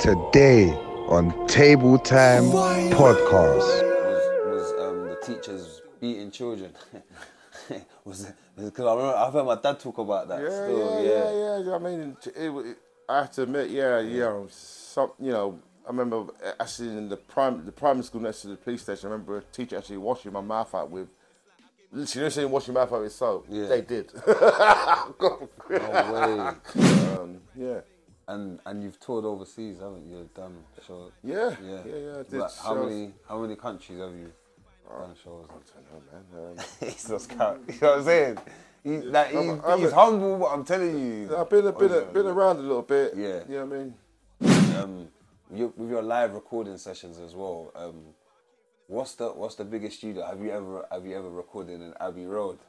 Today on Table Time Podcast. Was the teachers beating children? Because I've heard my dad talk about that. Yeah. I mean, I have to admit, I remember actually in the primary school next to the police station. I remember a teacher actually washing my mouth out with. Literally, you know, washing my mouth out with soap. Yeah. They did. No way. Yeah. And you've toured overseas, haven't you? Done shows. Yeah. I did. Like, how many countries have you done shows? I don't know, man. He's not scout. You know what I'm saying? He's humble, but I'm telling you. I've been around a little bit. Yeah. You know what I mean? With your live recording sessions as well. What's the biggest studio? Have you ever recorded in Abbey Road?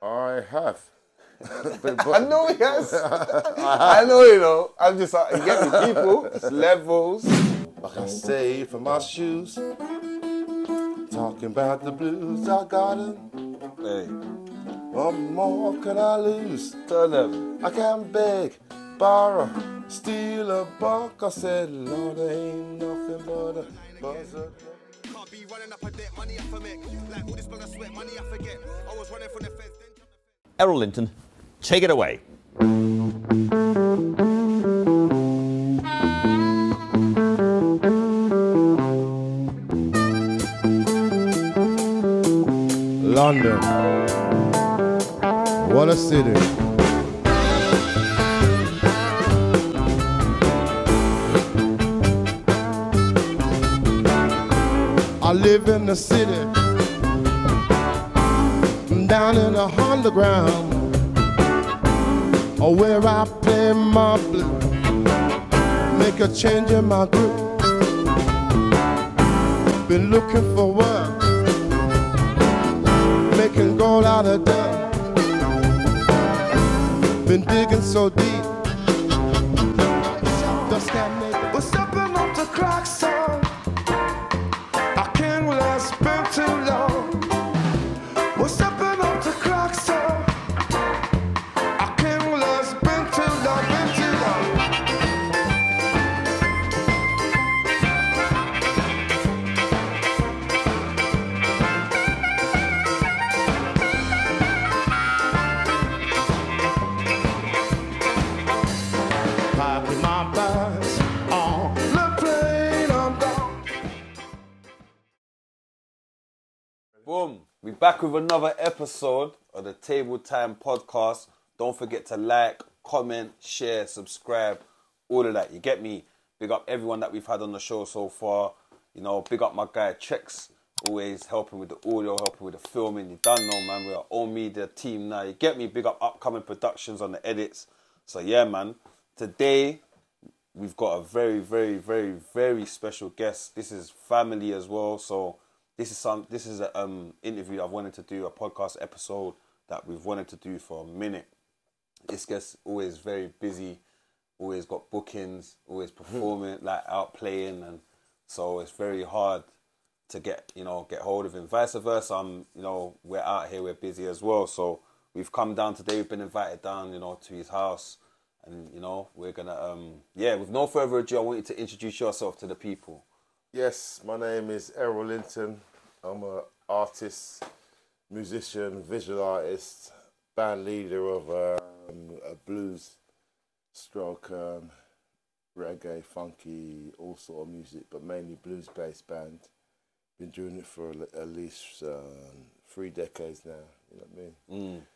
I have. I know he has. I know, you know. I'm just like, you get me, people. It's levels. Like I say for my shoes. Talking about the blues, I got 'em. Hey. What more can I lose? Tell them. I can't beg, borrow, steal a buck. I said, Lord, there ain't nothing but a buzzer. Can't be running up a debt, money I forget. Like all this blood I sweat, money I forget. I was running from the feds. Errol Linton, take it away. London, what a city. I live in the city, down in the underground, where I play my blues, make a change in my group. Been looking for work, making gold out of dirt. Been digging so deep, just can't make it. We're stepping up the clock, son. I can't let spend too long. We're stepping up the clock, son. I can't let spend too long, been too long. Packing my bags on the plane, I'm gone. Boom. We back with another episode of the Table Time Podcast. Don't forget to like, comment, share, subscribe, all of that. You get me? Big up everyone that we've had on the show so far. You know, big up my guy Trex, always helping with the audio, helping with the filming. You done know, man. We're our own media team now. You get me? Big up upcoming productions on the edits. So yeah, man. Today we've got a very, very, very, very special guest. This is family as well. So this is an interview I've wanted to do, a podcast episode that we've wanted to do for a minute. This guest always very busy, always got bookings, always performing, like out playing, and so it's very hard to get hold of him. Vice versa, we're out here, we're busy as well. So we've come down today, we've been invited down, to his house, and we're gonna with no further ado, I want you to introduce yourself to the people. Yes, my name is Errol Linton. I'm an artist, musician, visual artist, band leader of a blues stroke, reggae, funky, all sort of music, but mainly blues-based band. Been doing it for at least 3 decades now, you know what I mean?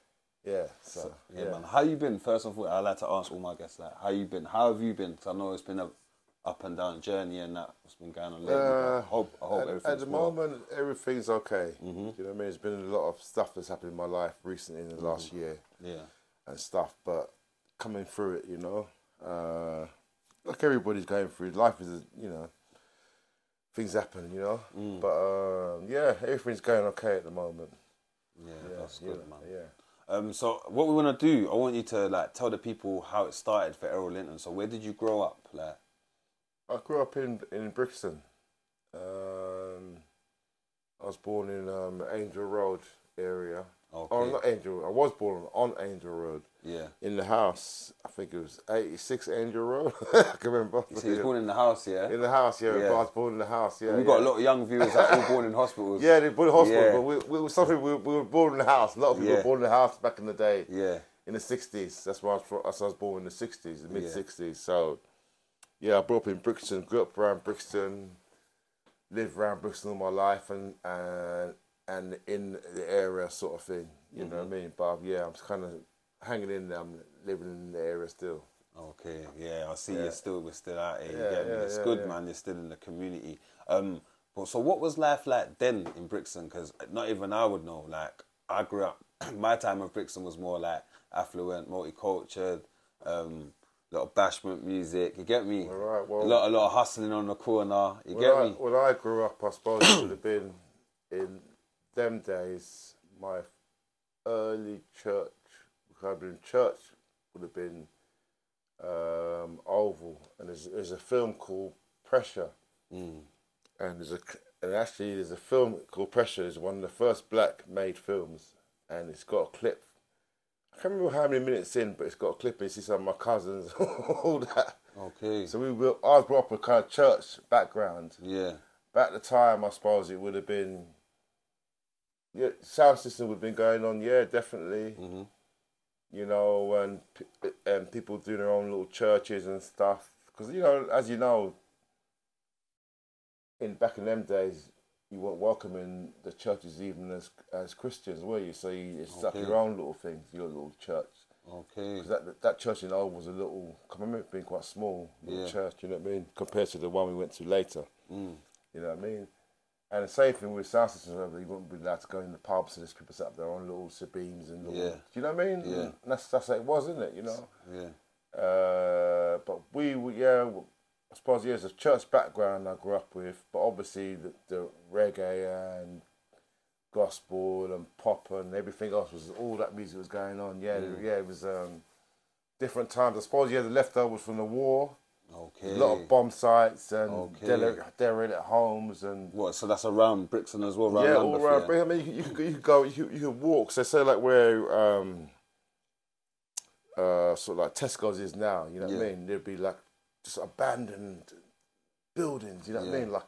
Yeah, so yeah. Man. How you been? First of all, I like to ask all my guests that. How you been? How have you been? Because I know it's been a up and down journey and that what's been going on lately. I hope everything's at the well. moment everything's okay. You know what I mean? There's been a lot of stuff that's happened in my life recently in the last year, and stuff. But coming through it, like everybody's going through. Life is, things happen, But everything's going okay at the moment. Yeah, that's good, man. Yeah. So what we want to do, I want you to tell the people how it started for Errol Linton. So where did you grow up? I grew up in Brixton. I was born in Angel Road area, Okay. Oh, not Angel Road. I was born on Angel Road. Yeah. In the house, I think it was 86 Angel Road. I can remember. So you was born in the house, yeah? In the house, yeah. Yeah. I was born in the house, yeah. We've got a lot of young viewers that are all born in hospitals. Yeah, they born in hospital, Yeah. but we were born in the house. A lot of people were born in the house back in the day. Yeah. In the 60s. That's why I was born in the 60s, the mid-60s. So, yeah, I grew up in Brixton, grew up around Brixton, lived around Brixton all my life and in the area sort of thing. You know what I mean? But yeah, I'm kind of hanging in there. I'm living in the area still. Okay, yeah, I see we're still out here. Yeah, You get me? It's good, man. You're still in the community. But so what was life like then in Brixton? Because not even I would know. Like, I grew up, my time of Brixton was more like affluent, multicultural, lot of bashment music. You get me? Right, well, a lot of hustling on the corner. You get me? When I grew up, I suppose it would have been in them days. My early church, because I've been in church, would have been Oval, and there's a film called Pressure, and there's a film called Pressure. It's one of the first black made films, and it's got a clip. I can't remember how many minutes in, but it's got a clip. And you see some of my cousins, all that. Okay. So I grew up with kind of church background. Yeah. But at the time, I suppose it would have been. Yeah, sound system would have been going on. Yeah, definitely. Mm-hmm. You know, and people doing their own little churches and stuff. Because as you know, back in them days, you weren't welcome in the churches even as Christians, were you? So you stuck your own little things, your little church. Okay. Because that church in Old was a little, I remember it being quite small, little church, you know what I mean? Compared to the one we went to later. You know what I mean? And the same thing with sound systems, you wouldn't be allowed to go in the pubs, so there's people set up their own little beams and little, do you know what I mean? Yeah. And that's how it was, isn't it, you know? Yeah. But I suppose, there's a church background I grew up with, but obviously the reggae and gospel and pop and everything else all that music was going on. Yeah, it was different times. I suppose the leftovers from the war. Okay. A lot of bomb sites and derelict homes and. What? So that's around Brixton as well, around all around Brixton. I mean, you could go, you could walk. So say like where sort of like Tesco's is now. You know what I mean? There'd be like just abandoned buildings. You know what I mean? Like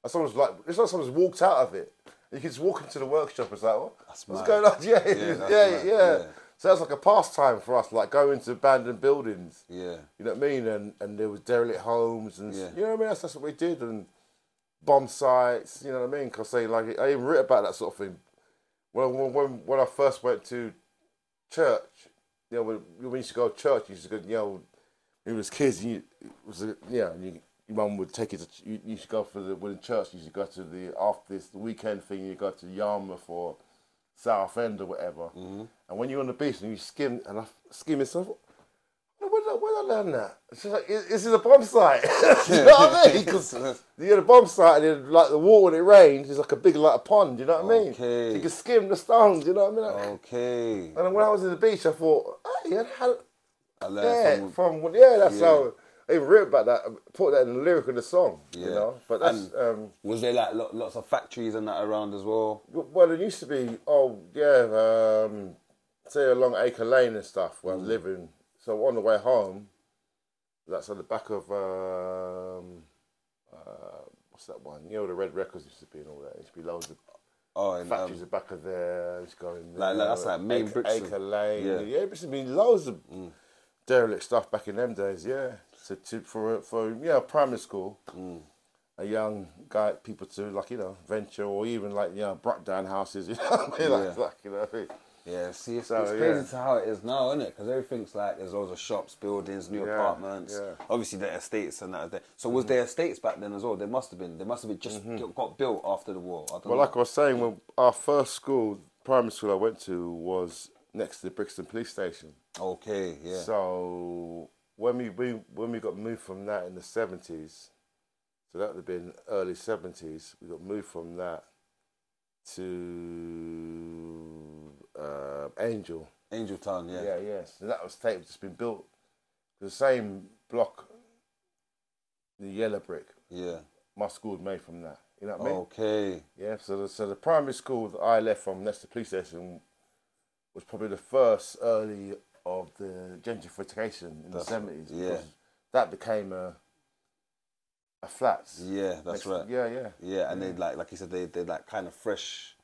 it's like someone's walked out of it. You can just walk into the workshop. It's like, what's going on? Yeah. So that's like a pastime for us, like going to abandoned buildings. Yeah. You know what I mean? And there was derelict homes and, you know what I mean? That's what we did. And bomb sites, you know what I mean? Because I even wrote about that sort of thing. When I first went to church, when we used to go to church, you used to go, when we was kids, your mum would take you to, you used to go when in church, you used to go to after the weekend thing, you go to Yarmouth or South End or whatever. Mm-hmm. And when you're on the beach and you skim, and I skim myself, where did I learn that? It's just like, this is a bomb site. You know what I mean? Because you get a bomb site and then, like, the water when it rains is like a big, like, a pond, you know what I mean? So you can skim the stones, you know what I mean? Okay. And then when I was in the beach, I thought, hey, that's how I even wrote about that, put that in the lyric of the song, you know. But that's was there like lots of factories and that around as well? Well, there used to be, say along Acre Lane and stuff where I was living. So on the way home, that's on the back of what's that one? You know, the Red Records used to be and all that. There used to be loads of factories at the back of there. Used to go in there. That's like main Brixton. Acre Lane. Yeah, there used to be loads of derelict stuff back in them days. Yeah. So for primary school, a young guy, people to venture or even brought down houses, you know what I mean? You know what I mean? Yeah, see, it's crazy to how it is now, isn't it? Because everything's there's loads of shops, buildings, new apartments. Yeah. Obviously, the estates and that. So was there estates back then as well? There must have been. They must have just got built after the war. I don't know. Like I was saying, when our first primary school I went to was next to the Brixton police station. Okay, yeah. So when we got moved from that in the 70s, so that would have been early 70s, we got moved from that to Angel Town, yeah. Yeah, yes. And that was just been built the same block, the yellow brick. Yeah. My school was made from that. You know what I mean? Okay. Yeah, so the primary school that I left from next to the police station was probably the first early of the gentrification in the 70s. Yeah. That became a flats. Yeah, that's right. Yeah. Yeah, and they like you said, they like kind of fresh,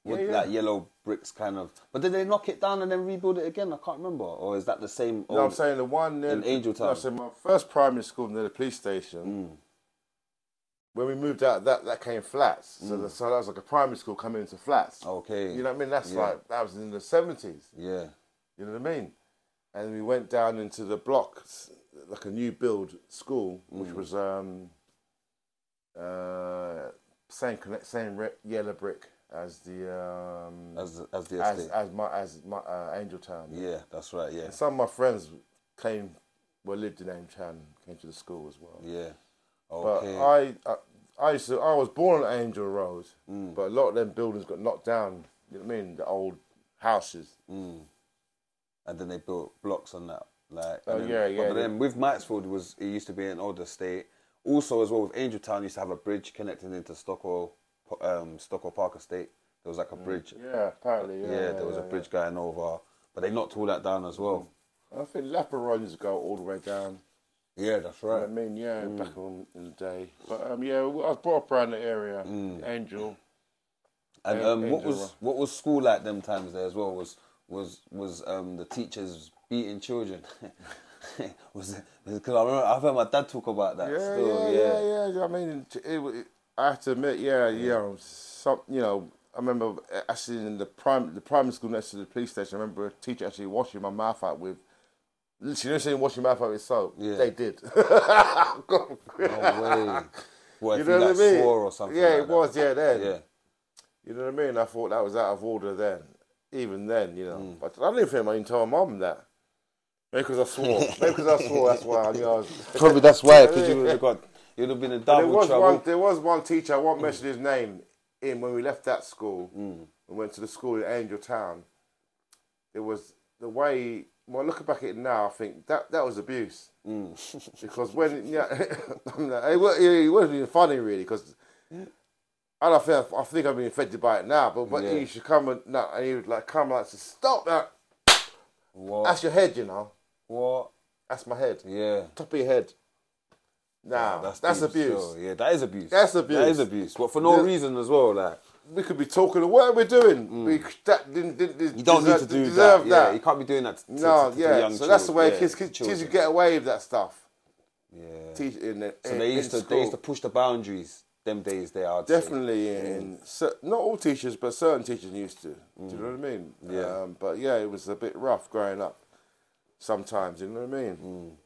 with Yeah. like yellow bricks kind of. But did they knock it down and then rebuild it again? I can't remember. Or is that the same? No, I'm saying the one near in Angel Town. No, so my first primary school near the police station. When we moved out, that came flats. So that was like a primary school coming into flats. Okay. You know what I mean? That's like that was in the 70s. Yeah. You know what I mean? And we went down into the blocks, like a new build school, which was same yellow brick as the as the estate. as my Angel Town. Yeah, that's right. Yeah. And some of my friends lived in Angel Town, came to the school as well. Yeah. Okay. But I was born on Angel Road, but a lot of them buildings got knocked down. You know what I mean? The old houses. And then they built blocks on that. Like, Oh, then, yeah. But then with Mitesfield, it used to be an older estate. Also, as well, with Angel Town, used to have a bridge connecting into Stockwell Park Estate. There was like a bridge. Yeah, apparently. Yeah, there was a bridge going over. But they knocked all that down as well. I think Lapper Road used to go all the way down. Yeah, that's right. You know what I mean? Yeah, back in the day. But yeah, I was brought up around the area. Angel. And what was school like them times there as well? Was the teachers beating children? Because I've heard my dad talk about that. Yeah. I mean, I have to admit, I remember actually in the primary school next to the police station. I remember a teacher actually washing my mouth out with. Literally, saying washing my mouth out with soap. Yeah. They did. No way. What, if you like swore or something? Yeah, like it was. Yeah, then. Yeah. You know what I mean? I thought that was out of order then. Even then, you know. But I didn't think I even told my mum that. Maybe because I swore. That's why. I was... Probably that's why, because you'd have been in double trouble. There was one teacher, I won't mention his name, when we left that school and went to the school in Angel Town. It was the way... Well, looking back at it now, I think that was abuse. Because when... it wasn't even funny, really, because... I think I've been affected by it now, but he should come and he would say, stop that. What? That's your head, you know. What? That's my head. Yeah. Top of your head. Nah, that's abuse. Sure. Yeah, that is abuse. That's abuse. That is abuse. But for no reason as well, like. We could be talking, what are we doing? You don't need to do that. Yeah, you can't be doing that to young children. So that's the way kids get away with that stuff. Yeah. They used to push the boundaries. Them days they are definitely not all teachers, but certain teachers used to. Do you know what I mean? Yeah. But yeah, it was a bit rough growing up. Sometimes, you know what I mean.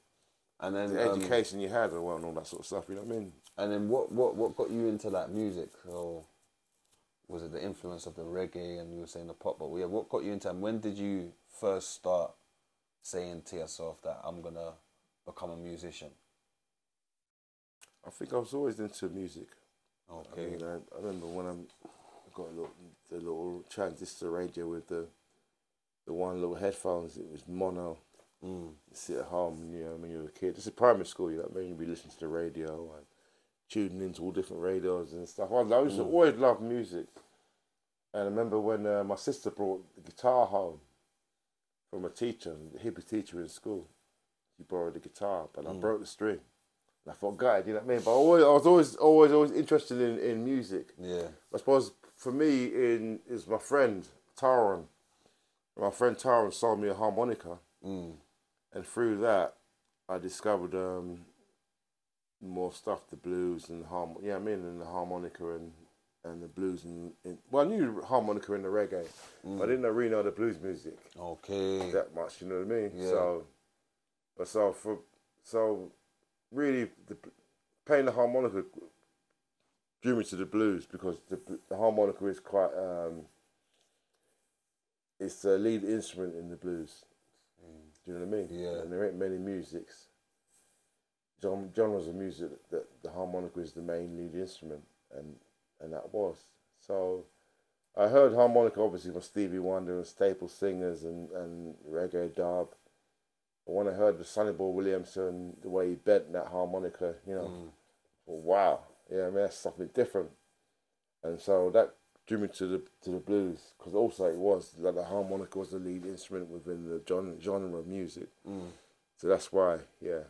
And then the education you had and all that sort of stuff. You know what I mean? And then what got you into like music? Or was it the influence of the reggae and you were saying the pop? But yeah, what got you into? And when did you first start saying to yourself that I'm gonna become a musician? I think I was always into music. Okay. I mean, I remember when I got the little transistor radio with the one little headphones. It was mono. You sit at home, you know, when you were a kid. This is primary school, you know what I mean? You'd be listening to the radio and tuning into all different radios and stuff. I used to always love music. And I remember when my sister brought the guitar home from a teacher, the hippie teacher in school. She borrowed the guitar, but I broke the string. And I forgot, you know what I mean? But I was always interested in music. Yeah. I suppose for me, is my friend, Taron. My friend Taron sold me a harmonica. And through that, I discovered more stuff, the blues and the harmonica and the blues well, I knew harmonica and the reggae, but I didn't really know the blues music. Okay. That much, you know what I mean? Yeah. So really, playing the harmonica drew me to the blues because the harmonica is quite it's the lead instrument in the blues. Do you know what I mean? Yeah. And there ain't many musics, genres of music that the harmonica is the main lead instrument, and that was. So I heard harmonica obviously from Stevie Wonder and staple singers and reggae dub. But when I heard the Sonny Boy Williamson, the way he bent that harmonica, you know, I thought, wow, yeah, I mean, that's something different. And so that drew me to the blues, because also it was like the harmonica was the lead instrument within the genre of music. So that's why, yeah.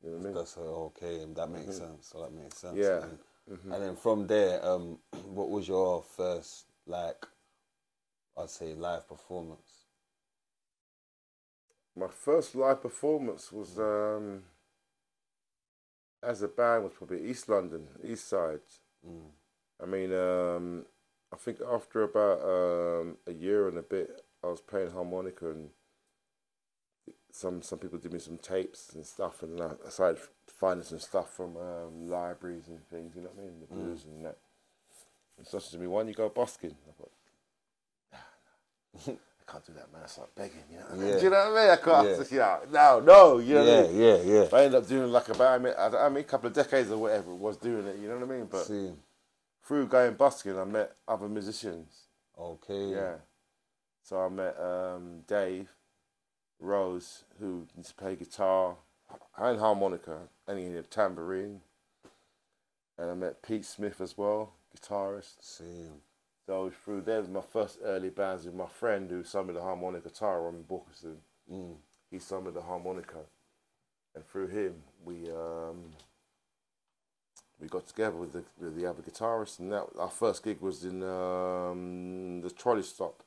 You know what I mean? That's okay. That makes sense. So that makes sense. Yeah. And then from there, what was your first, like, I'd say, live performance? My first live performance was, as a band, was probably East London, East Side. I mean, I think after about a year and a bit, I was playing harmonica, and some people did me some tapes and stuff, and I started finding some stuff from libraries and things, you know what I mean, the blues and that. And such to me, why don't you go busking? I thought, I can't do that, man. I start begging, you know what I mean? Do you know what I mean? I can't just, you know, no, you know what I mean? Yeah. I ended up doing like about, I mean, a couple of decades or whatever it was doing it, you know what I mean? But through going busking, I met other musicians. Okay. Yeah. So I met Dave Rose, who used to play guitar and harmonica, and he had a tambourine. And I met Pete Smith as well, guitarist. So through there was my first early bands with my friend who sung me the harmonica guitar, Robin Borkerson. He sung me the harmonica. And through him, we got together with the other guitarists, and our first gig was in the trolley stop.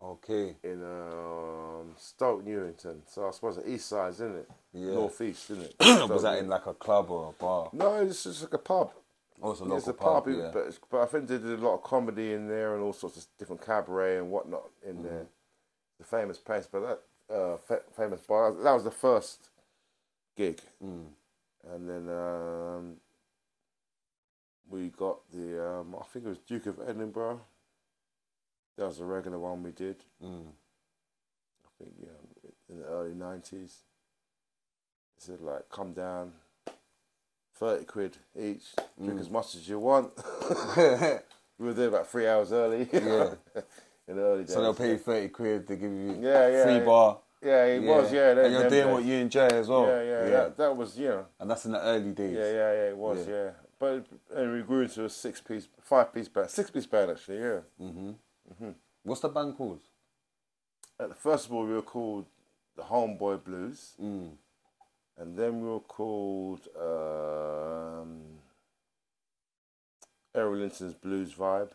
Okay. In Stoke Newington. So I suppose the east side, isn't it? Yeah. Northeast, isn't it? Was that in like a club or a bar? No, it's just like a pub. Oh, it's a local pub, yeah. But I think they did a lot of comedy in there and all sorts of different cabaret and whatnot in there. The famous place, but that famous bar, that was the first gig. And then we got the, I think it was Duke of Edinburgh. That was a regular one we did. I think, in the early 90s. They said, like, come down, 30 quid each, drink as much as you want. We were there about 3 hours early. Yeah. In the early days. So they'll pay you 30 quid, they give you free bar. Yeah, it was, yeah. And you're doing what you enjoy as well. Yeah. That was, And that's in the early days. Yeah, it was, yeah. But and we grew into a 5-piece band, 6-piece band actually, yeah. What's the band called? First of all, we were called the Homeboy Blues. And then we were called Errol Linton's Blues Vibe.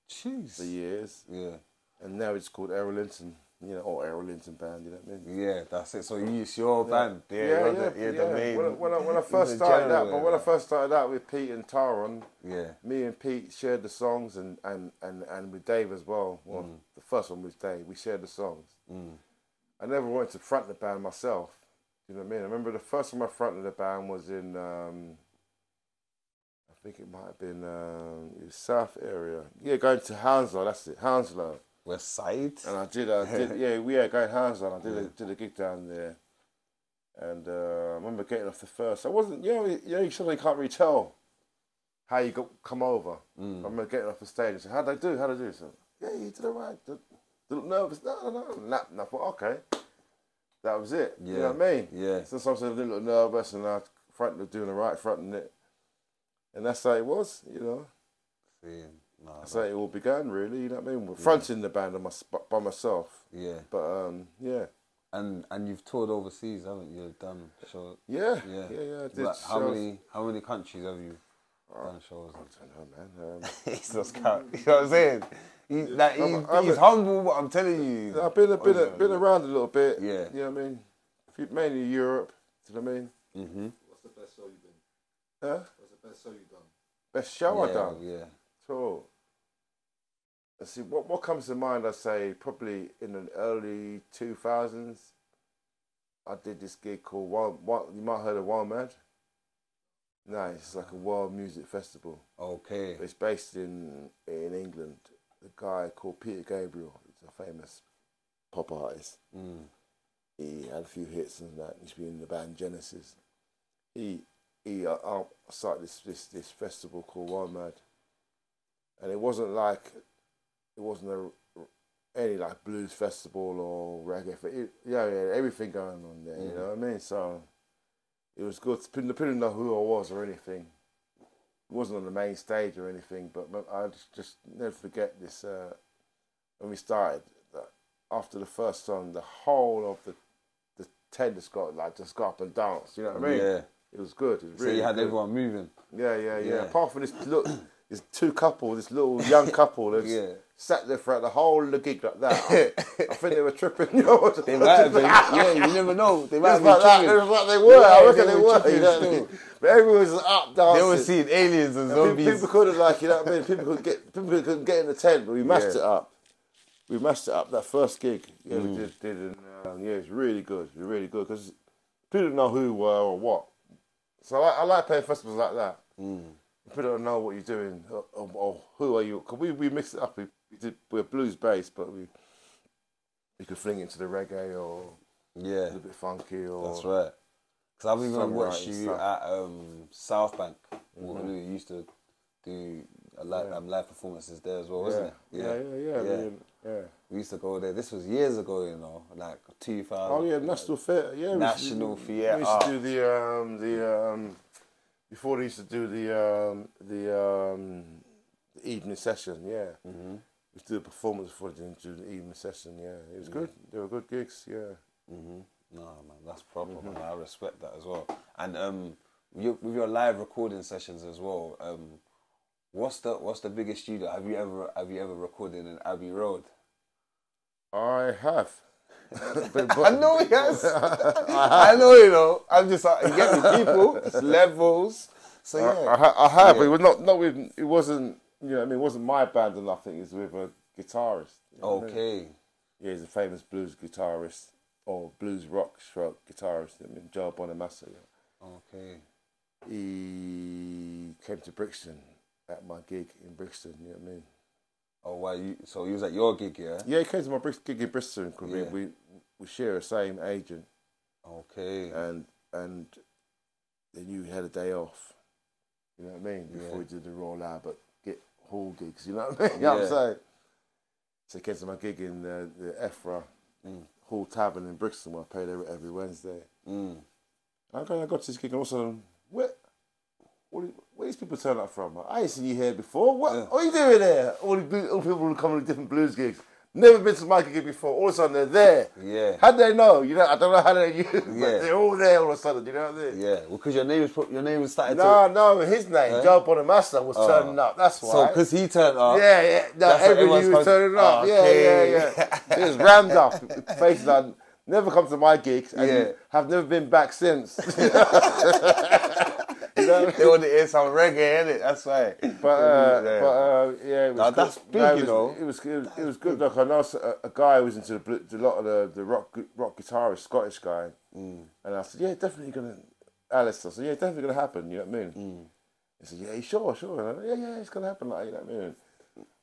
Jeez. For years. Yeah. And now it's called Errol Linton, or Errol Linton Band, you know what I mean? Yeah, that's it. So it's your band. The main. When I first started out, when I first started out with Pete and Taron, me and Pete shared the songs, and with Dave as well. Well, the first one was Dave. We shared the songs. I never wanted to front the band myself. You know what I mean? I remember the first time I fronted the band was in, I think it might have been South area. Yeah, going to Hounslow. That's it, Hounslow. West Side. And I did, going Hounslow. I did a gig down there, and I remember getting off the first. I wasn't, you suddenly can't really tell how you come over. I remember getting off the stage and said, "How'd I do? So, yeah, you did all right. A little nervous. No. And I thought, okay, that was it. You know what I mean? Yeah. So sometimes I was a little nervous, and I doing the right, fronting it, and that's how it was. That's how it all began, really. You know what I mean? We're fronting the band by myself. Yeah. But yeah. And you've toured overseas, haven't you? Done shows. Yeah. I did. Like, how many countries have you done shows? I don't know, man. He's just count. You know what I'm saying? He's humble. What I'm telling you. I've been around a little bit. Yeah. You know what I mean? Mainly Europe. Do you know what I mean? What's the best show you've been? Huh? What's the best show you've done? Best show I've done? Yeah. So, let's see, what comes to mind, I'd say, probably in the early 2000s, I did this gig called, you might have heard of Wild Mad? No, it's like a world music festival. Okay. It's based in England. A guy called Peter Gabriel, he's a famous pop artist. He had a few hits and that. He's been in the band Genesis. He started this festival called Wild Mad, and it wasn't any like blues festival or reggae. Everything going on there. You know what I mean? So it was good. People didn't know who I was or anything, wasn't on the main stage or anything, but I just never forget this. When we started, after the first song, the whole of the tent just got up and danced. You know what I mean? Yeah. It was good. It was So really you had good. everyone moving. Yeah. Apart from this two couple, this little young couple that sat there throughout the whole of the gig like that. I think they were tripping. You know what? They might have been. Yeah, you never know. They might have It been was like that. tripping. It was like they were. Yeah, I reckon they they were were. tripping You know? still. But everyone was up dancing. They were seeing aliens and zombies. People couldn't you know what I mean? People couldn't get in the tent, but we mashed it up. We mashed it up that first gig. Yeah, we did, and yeah, it's really good. It's really good because people didn't know who we were or what. So I like playing festivals like that. People don't know what you're doing or who are you. Cause we mixed it up. We're blues based, but we could fling it into the reggae or a little bit funky or. That's right. Because I've even watched you stuff. at South Bank. Waterloo. You used to do live performances there as well, wasn't it? Yeah. We used to go there. This was years ago, you know, like 2000. Oh yeah, National Theatre. Yeah, National Theatre. We used to do the before they used to do the evening session. Yeah, we used to do a performance before they didn't do the evening session. Yeah, it was good. They were good gigs. Yeah. No, man, that's proper, man. I respect that as well. And with your live recording sessions as well, what's the biggest studio? Have you ever recorded in Abbey Road? I have. I know he has. I know, you know. I'm just like, you get me, people, it's levels. So yeah, I have. But it was not with. It wasn't. You know, what I mean, it wasn't my band or nothing. It was with a guitarist. You know what I mean? Okay. Yeah, he's a famous blues guitarist or blues rock stroke guitarist. I mean, Joe Bonamassa. Yeah. Okay. He came to Brixton at my gig in Brixton. You know what I mean? Oh, wow. So he was at your gig, yeah? Yeah, he came to my gig in Bristol because we share the same agent. Okay. And they knew he had a day off. You know what I mean? Before he did the Royal Albert hall gigs. You know what I mean? You know what I'm saying? So he came to my gig in the Ephra Hall Tavern in Brixton where I played every Wednesday. I got to this gig and all of a sudden, where these people turn up from? I ain't seen you here before. What are you doing there? All people who come to different blues gigs. Never been to my gig before. All of a sudden they're there. Yeah. How do they know? You know, I don't know how they knew, but they're all there all of a sudden. You know what I mean? Yeah. Well, because your name was started. No, his name, Joe Bonamassa, was turning up. That's why. So because he turned up. Yeah. No, everybody was turning up. Yeah. It was rammed up. Faces on. Never come to my gigs and have never been back since. You know? They want to hear some reggae, innit? That's right. But it was that's big, you know. It was good. Look, I know a guy who was into a lot of the rock guitarist, Scottish guy, and I said, yeah, definitely gonna. Alice, I said, yeah, definitely gonna happen. You know what I mean? He said, yeah, sure. And I said, yeah, it's gonna happen. Like, you know what I mean?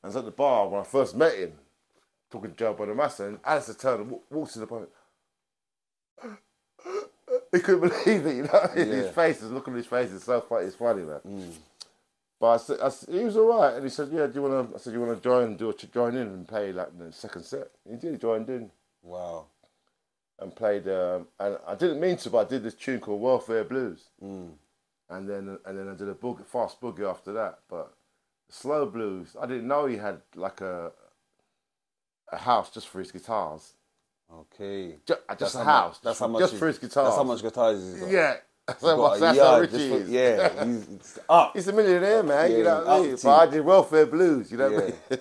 I was at the bar when I first met him, talking to Joe Bonamassa, and Alice turned and walked to the bar. He couldn't believe it, you know. His face, looking at his face, is so funny. It's funny, man. But I said, he was all right, and he said, "Yeah, do you want to?" I said, "You want to join in and play like the second set?" He did. He joined in. Wow. And played, and I didn't mean to, but I did this tune called Welfare Blues, and then I did a fast boogie after that. But the slow blues, I didn't know he had like a house just for his guitars. Okay. Just a house. That's how much. Just for his guitars. That's how much guitars he's got. Yeah. That's how rich he is. Yeah. He's up. He's a millionaire, man. Yeah, you know what I mean? up But I did Welfare Blues. You know what I mean?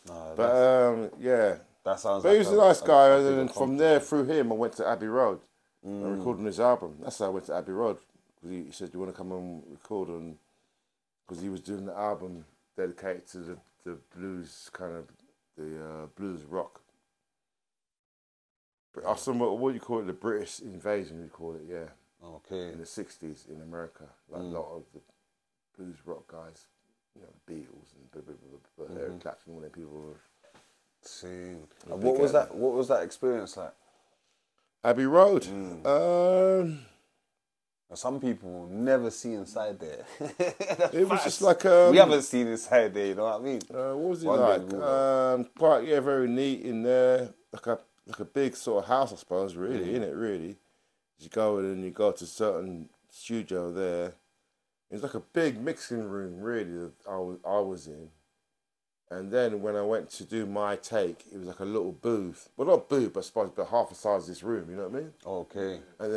No, but yeah. That sounds. But like he was a nice guy, and then from there through him, I went to Abbey Road and recorded his album. That's how I went to Abbey Road because he said, "Do you want to come and record?" And because he was doing the album dedicated to the blues, kind of the blues rock. What do you call it? The British invasion, we call it, yeah. Okay. In the 60s in America. Like a lot of the blues rock guys, you know, the Beatles and Eric Clapton, all them people were. See. And what was that experience like? Abbey Road. Some people never see inside there. It was just like we haven't seen inside there. You know what I mean? What was it like? Quite very neat in there, like a big sort of house, I suppose. Really, isn't it? Really, you go in and you go to a certain studio there, It was like a big mixing room, really, that I was in. And then when I went to do my take, it was like a little booth. Well, not booth, but I suppose about half the size of this room. You know what I mean? Okay. And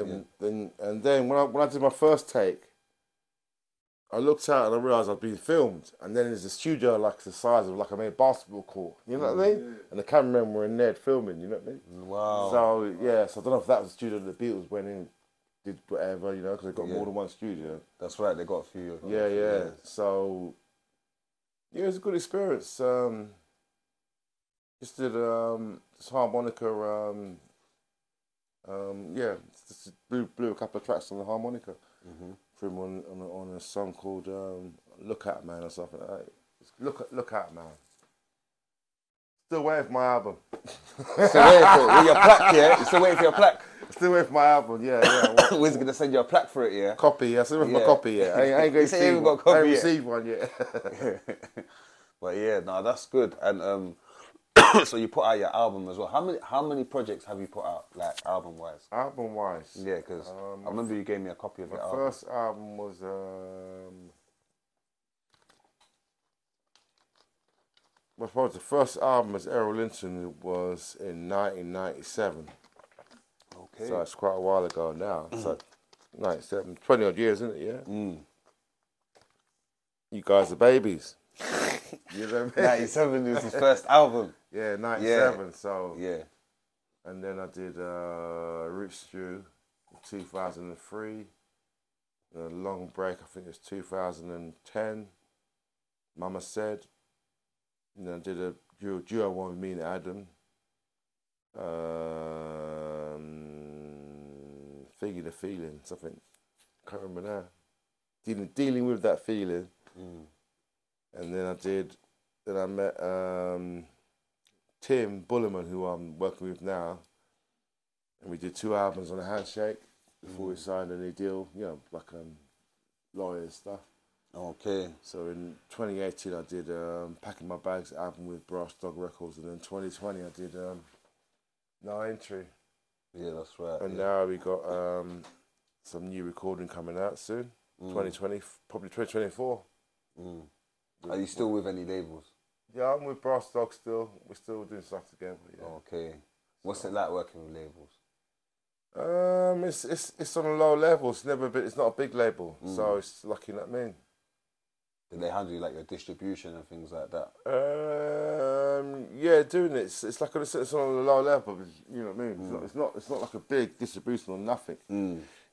then when I did my first take, I looked out and I realised I'd been filmed. And then there's a studio like the size of like a main basketball court. You know what I mean? Yeah. And the cameramen were in there filming. You know what I mean? Wow. So yeah, so I don't know if that was the studio that the Beatles went in, did whatever, you know, because they've got more than one studio. That's right. They got a few. Yeah. So. Yeah, it was a good experience. Just did this harmonica. Just blew a couple of tracks on the harmonica for him on a song called "Look Out Man" or something like that. Look Out Man. Still waiting for my album. Still waiting for your plaque, yeah? You still waiting for your plaque? Still waiting for my album, yeah. We're going to send you a plaque for it, yeah? Copy, yeah. Still waiting for my copy, yeah. I ain't going to see one. I ain't received one yet. But yeah, no, that's good. And so you put out your album as well. How many projects have you put out, like album-wise? Album-wise? Yeah, because I remember you gave me a copy of your album. My first album was... I suppose the first album as Errol Linton was in 1997. Okay. So it's quite a while ago now. So 97, 20 odd years, isn't it? Yeah. Mm. You guys are babies. You know what I mean? 97 was his first album. Yeah, 97. Yeah. So yeah. And then I did Roots Stew in 2003. And a long break, I think it was 2010. Mama Said. And then I did a duo one with me and Adam. Figure the Feeling, something. Can't remember now. Dealing with that feeling. Mm. And then I met Tim Bullerman, who I'm working with now. And we did 2 albums on a handshake before we signed any deal, you know, like lawyers stuff. Okay. So in 2018 I did Packing My Bags album with Brass Dog Records, and then 2020 I did No Entry. Yeah, that's right. And now we got some new recording coming out soon. 2020, probably 2024. Mm. Are you still with any labels? Yeah, I'm with Brass Dog still. We're still doing stuff together. Yeah. Okay. What's it like working with labels? It's on a low level. It's not a big label, so it's lucky, you know what I mean. Did they handle you like your distribution and things like that? Yeah, doing it. It's like it's on a low level. You know what I mean? It's not like a big distribution or nothing.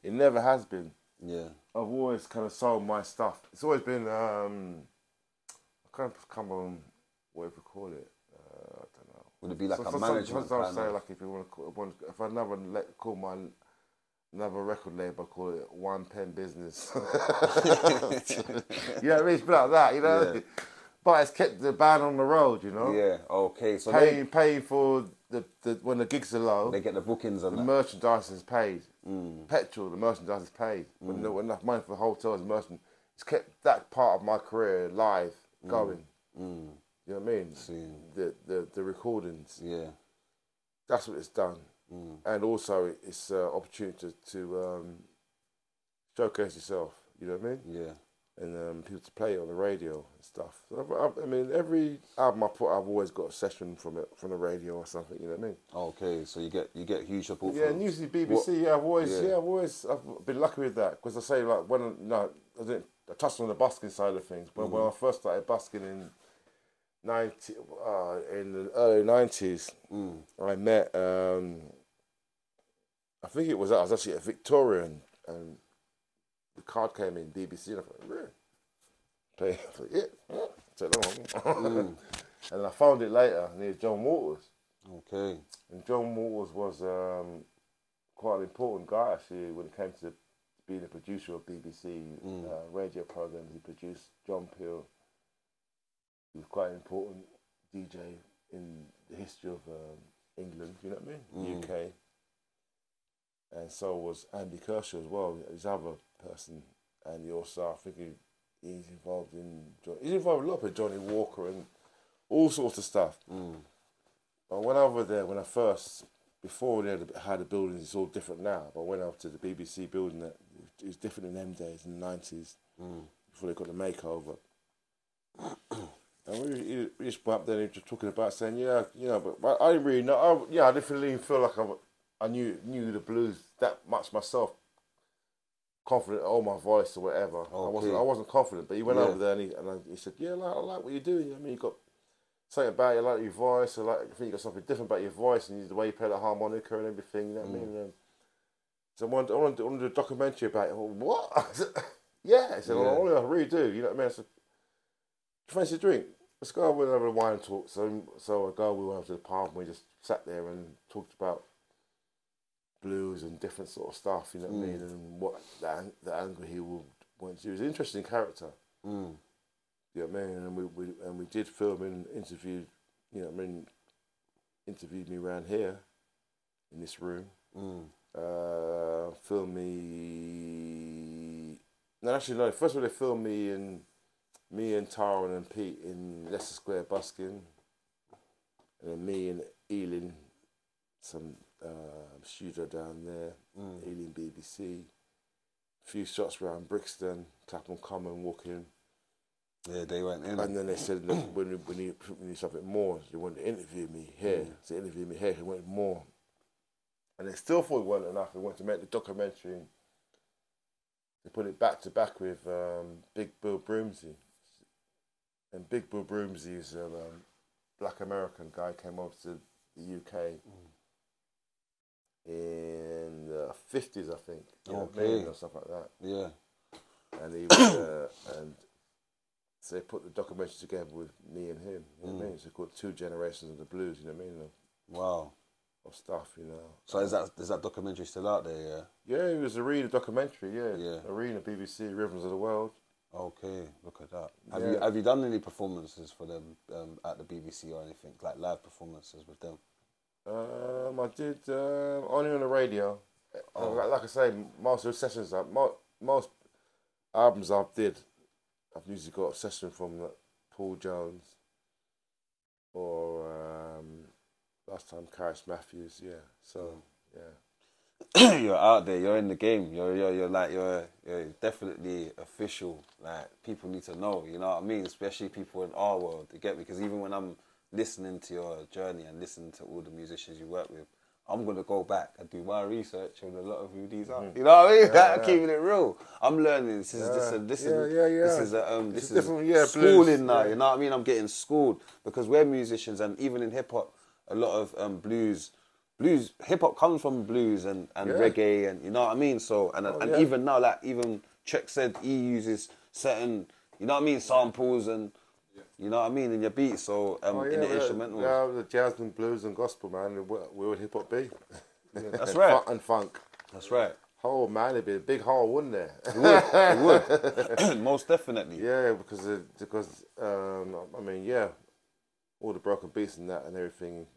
It never has been. Yeah. I've always kind of sold my stuff. It's always been I can't come on whatever you call it. I don't know. Would it be like a management? Sometimes I say like if you want to, if I never call my another record label, I call it One Pen Business. You know what I mean? It's like that, you know. Yeah. But it's kept the band on the road, you know. Yeah. Okay. So paying for the when the gigs are low, they get the bookings and the merchandise is paid. Petrol, the merchandise is paid. When not enough money for the hotels and merchandise, it's kept that part of my career live, going. You know what I mean? The recordings. Yeah. That's what it's done. And also it's an opportunity to showcase yourself, you know what I mean? Yeah. And people to play it on the radio and stuff. So I mean, every album I put, I've always got a session from the radio or something, you know what I mean? Okay, so you get huge support. Yeah, and usually BBC. I've been lucky with that, because I say like I touched on the busking side of things. When I first started busking in the early 90s, I met, I think I was actually at Victoria, and the card came in, BBC, and I thought, really? Play, I thought, yeah, take that one. And I found it later, and it was John Waters. Okay. And John Waters was quite an important guy, actually, when it came to being a producer of BBC radio programs. He produced John Peel. He was quite an important DJ in the history of England, you know what I mean? UK. And so was Andy Kershaw as well, his other person. And he also, I think he's involved in a lot with Johnny Walker and all sorts of stuff. But when I was over there, before they had the buildings, it's all different now. But I went up to the BBC building that was different in them days in the 90s before they got the makeover. And we just went up there and he was just talking about saying, yeah, you know, but I didn't really know. I didn't really feel like I knew the blues that much myself. Confident in my voice or whatever. Okay. I wasn't confident, but he went over there and he said, yeah, I like what you're doing. I mean, you got something about you, I like your voice. I think you got something different about your voice and the way you play the harmonica and everything. You know what I mean? So I wanted to do a documentary about it. Well, what? I said, yeah. He said, well, I really do. You know what I mean? I said, fancy a drink? Let's go over and have a wine talk. So we went over to the pub and we just sat there and talked about blues and different sort of stuff, you know what I mean, and what the angle he went to. He was an interesting character. You know what I mean? And we did film and interviewed, you know what I mean, interviewed me around here in this room. Filmed me. No, actually no. First of all, they filmed me and Tara and Pete in Leicester Square busking, and then me and Ealing, some studio down there, Ealing BBC. A few shots around Brixton, Clapham Common, walking. Yeah, they went in. And then they said, look, when you need something more, they wanted to interview me here. So they interviewed me here, they wanted more. And they still thought it wasn't enough. They wanted to make the documentary. And they put it back to back with Big Bill Broomsey. And Big Bill Broomsey is a black American guy, came over to the UK in the 50s, I think. You know what I mean? Or stuff like that. Yeah. And he was, and so they put the documentary together with me and him. You know what I mean? So called Two Generations of the Blues. You know what I mean? Wow. Of stuff, you know. So is that documentary still out there? Yeah. Yeah, it was a Arena documentary. Yeah. Yeah. Arena, BBC, Rhythms of the World. Okay, look at that. Have you done any performances for them at the BBC or anything, like live performances with them? I did only on the radio. Like I say, most of the sessions, most albums I've usually got a session from Paul Jones or last time Karis Matthews. Yeah, so yeah. You're out there. You're in the game. You're definitely official. Like, people need to know. You know what I mean? Especially people in our world. To get me, because even when I'm listening to your journey and listening to all the musicians you work with, I'm gonna go back and do my research on a lot of who these are. You know what I mean? I'm keeping it real. I'm learning. This is schooling now. You know what I mean? I'm getting schooled because we're musicians, and even in hip hop, a lot of blues, hip hop comes from blues and reggae, and you know what I mean. So even now, like even Trek said, he uses certain, you know what I mean, samples and. You know what I mean, in your beats, so in the instrumentals. Yeah, the jazz and blues and gospel, man, where would hip hop be? That's right. And funk. That's right. Oh man, it'd be a big hole, wouldn't there? It would. Most definitely. Yeah, because I mean, yeah, all the broken beats and that and everything is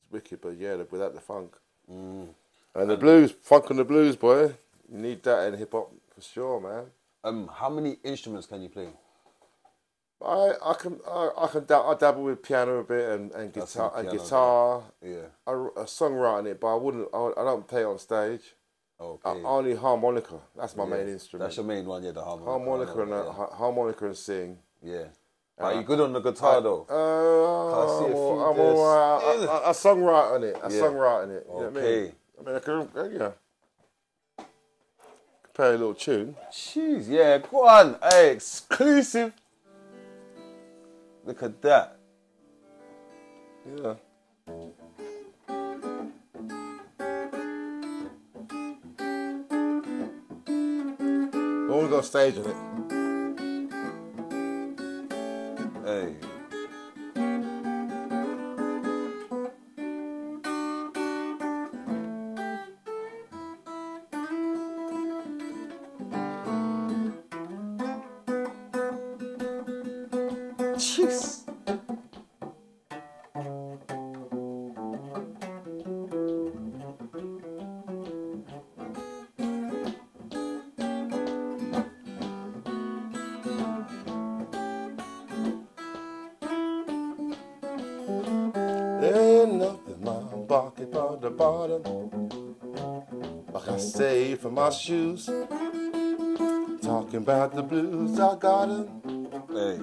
wicked, but yeah, without the funk. And the blues, funk and the blues, boy, you need that in hip hop for sure, man. How many instruments can you play? I dabble with piano a bit and guitar. Yeah. I songwriting it, but I don't play it on stage. Okay. Only harmonica. That's my main instrument. That's your main one, yeah, the harmonica. Harmonica and sing. Yeah. Are you good on the guitar though? I'm alright. I songwrite on it. Songwrite on it. You know what I mean? I can play a little tune. Jeez, yeah, go on. Hey, exclusive. Look at that. Yeah. I want to go stage on it. Hey. Jeez. There ain't nothing in my pocket but the bottom. I can save for my shoes. Talking about the blues, I got 'em. Hey,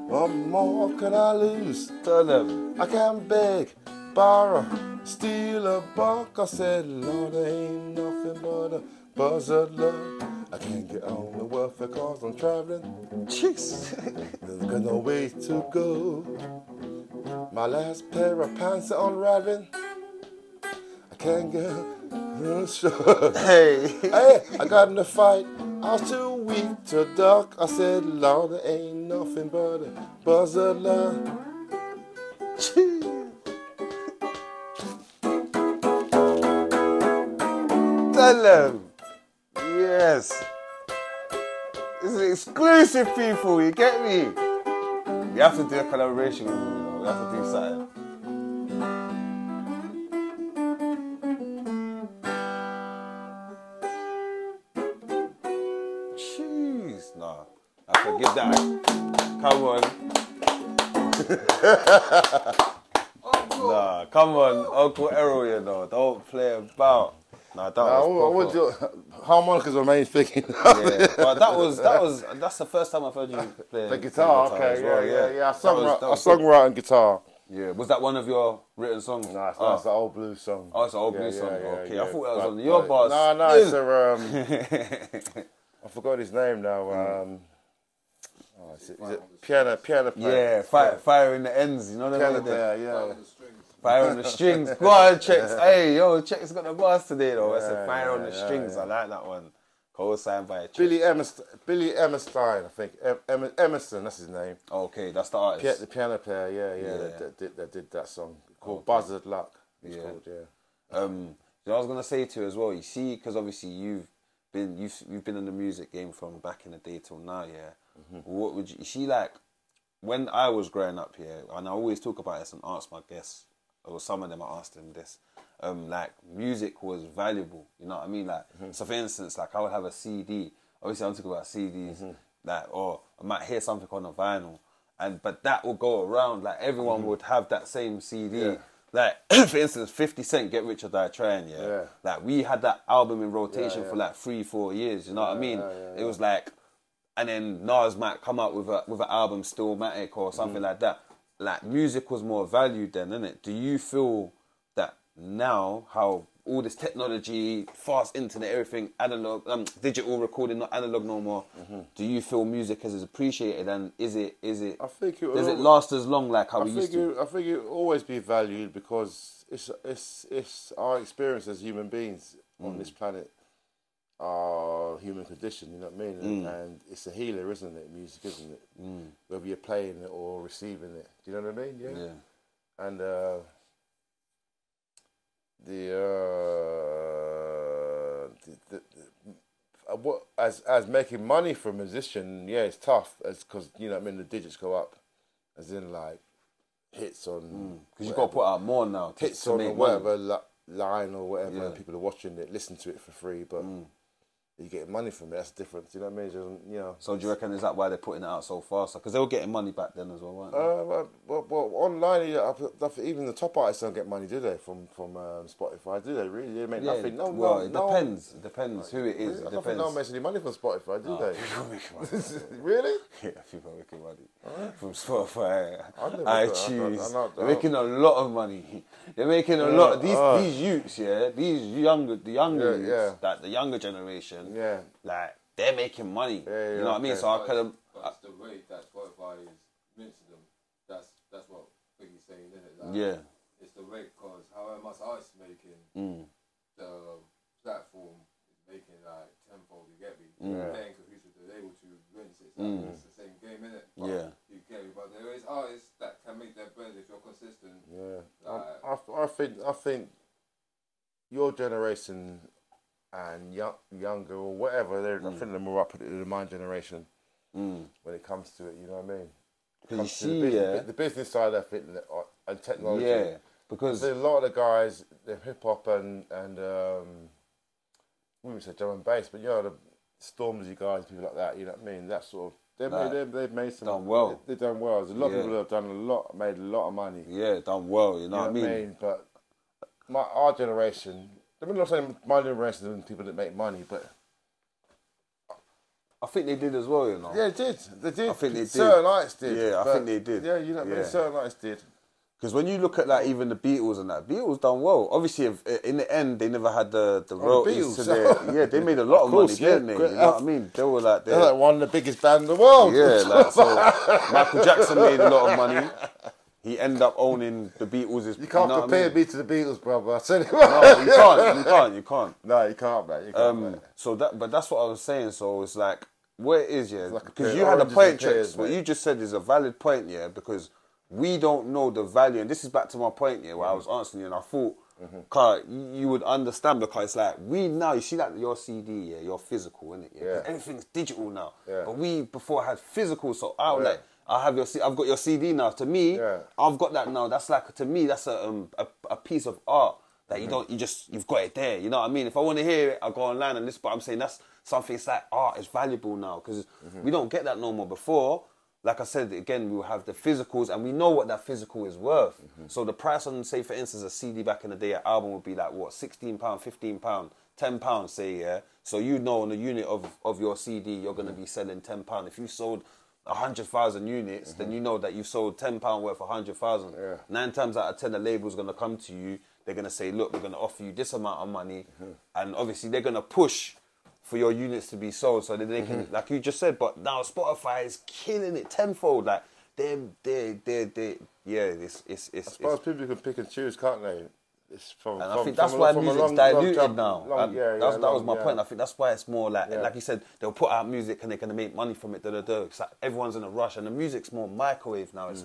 What more can I lose? tell them. I can't beg, borrow, steal a buck. I said, Lord, there ain't nothing but a buzzard love. I can't get on the welfare cause I'm traveling. Jeez. There's got no way to go. My last pair of pants are unraveling. I can't get sure. Hey. Hey, I got in a fight. I was too weak to duck. I said, Lord, there ain't nothing but a buzzard love. Tell them. Yes. It's an exclusive, people. You get me? We have to do a collaboration with them, you know. We have to do something. Jeez. Nah. I forgive that. Come on. Nah, come on. Uncle Errol, you know. Don't play about. Nah, that was proper. Harmonicas are main thing. Yeah, but that's the first time I've heard you play The guitar, as okay, well, yeah. I That was songwrite and guitar. Yeah, was that one of your written songs? No, it's an old blues song. Oh, it's an old blues song. Okay, I thought that was on your but- bars. No, it's I forgot his name now. Is it piano player? Yeah, fire in the ends. You know what I Piano mean? player, yeah. Fire on the strings. Go on, Chex. Hey, yo, Chex got the bars today, though. I said fire on the strings. I like that one. Co-signed by Chex. Billy Emerstein, I think. Emerson, that's his name. Okay, that's the artist. The piano player, yeah. That did that song called Buzzard Luck. It's called, You know, I was gonna say to you as well. You see, because obviously you've been in the music game from back in the day till now. Yeah. What would you see like when I was growing up here? And I always talk about this and ask my guests, or some of them I asked them this. Like music was valuable. You know what I mean? Like so, for instance, like I would have a CD. Obviously, I'm talking about CDs. Like, or I might hear something on a vinyl, but that will go around. Like everyone would have that same CD. Yeah. Like, for instance, 50 Cent, Get Rich or Die Trying, yeah? Like, we had that album in rotation for like 3-4 years, you know what I mean? It was like, and then Nas might come out with an album, Stillmatic or something like that. Like, music was more valued then, innit? Do you feel that now, how all this technology, fast internet, everything, analog, digital recording, not analog no more, do you feel music is appreciated, and is it I think does it last as long like how we used to? I think it will always be valued because it's our experience as human beings on this planet, our human condition, you know what I mean? And it's a healer, isn't it? Music, isn't it? Whether you're playing it or receiving it. Do you know what I mean? Yeah. And what as making money for a musician, it's tough, because you know what I mean, the digits go up, as in like hits on because you've got to put out more now. Hits on whatever line or whatever, and people are watching it, listen to it for free, but you get money from it. That's different. You know what I mean? Just, you know. So do you reckon is that why they're putting it out so fast? Because they were getting money back then as well, weren't they? Well, online, even the top artists don't get money, do they? From Spotify, do they? Really? They make nothing. It depends. It depends who it is. I It don't think depends. no one makes any money from Spotify, do they? People make money. Really? Yeah, people are making money from Spotify, never iTunes. I They're making a lot of money. They're making a lot. These youths, these younger youths, that the younger generation, like they're making money. You know what I mean? So I could have. But it's the rate that Spotify is minting them. That's what Biggie's saying, isn't it? Like, it's the rate, because however much artists making, the platform is making like tenfold. You get me? Paying cahoots with the label to rinse it. It's the same game, isn't it? You get me? But there is artists that can make their bread if you're consistent. I think your generation and younger or whatever, I think they're more up to my generation when it comes to it. You know what I mean? Because you see, the business side of it and technology. Yeah, because there's a lot of the guys, the hip hop and we would say drum and bass, but you know the Stormzy guys, people like that. You know what I mean? That sort of. They've made some. Done well. They've done well. There's a lot of people that have made a lot of money. Yeah, done well. You know what I mean? But our generation, I'm not saying mind the rest of people that make money, but I think they did as well, you know. yeah, they did. I think they did. Certain artists did. Yeah, I think they did. Yeah, you know what I mean? Certain artists did. Because when you look at like even the Beatles and that, Beatles done well. Obviously, in the end, they never had the royalties to their. Yeah, they made a lot of money, didn't they? You know what I mean? They were like they're like one of the biggest bands in the world. Yeah, like so. Michael Jackson made a lot of money. He ended up owning the Beatles. You can't compare me to the Beatles, brother. I tell you what. No, you can't. No, you can't, man. You can't, man. So but that's what I was saying. So it's like where it is, yeah. Because like you had a point, Trex. What you just said is a valid point, yeah. Because we don't know the value, and this is back to my point, yeah, where I was answering you, and I thought, Carl, you would understand because it's like we now. You see that your CD, yeah, you're physical, innit? Yeah. Everything's digital now. Yeah. But we before had physical, so I was like. I've got your CD now. To me, I've got that now. That's like to me, that's a piece of art that you've got it there. You know what I mean? If I want to hear it, I go online and listen. But I'm saying that's something. It's like art is valuable now because we don't get that no more. Before, like I said again, we will have the physicals and we know what that physical is worth. So the price on, say for instance, a CD back in the day, an album would be like what, £16, £15, £10, say, yeah. So you know on a unit of your CD, you're gonna be selling £10. If you sold 100,000 units, then you know that you sold £10 worth of 100,000. 9 times out of 10, the label's going to come to you. They're going to say, look, we're going to offer you this amount of money. And obviously, they're going to push for your units to be sold so that they can, like you just said, but now Spotify is killing it tenfold. Like, it's I suppose people can pick and choose, can't they? I think that's why music's diluted now. That was my point. I think that's why it's more like you said, they'll put out music and they're going to make money from it. It's like everyone's in a rush, and the music's more microwave now. It's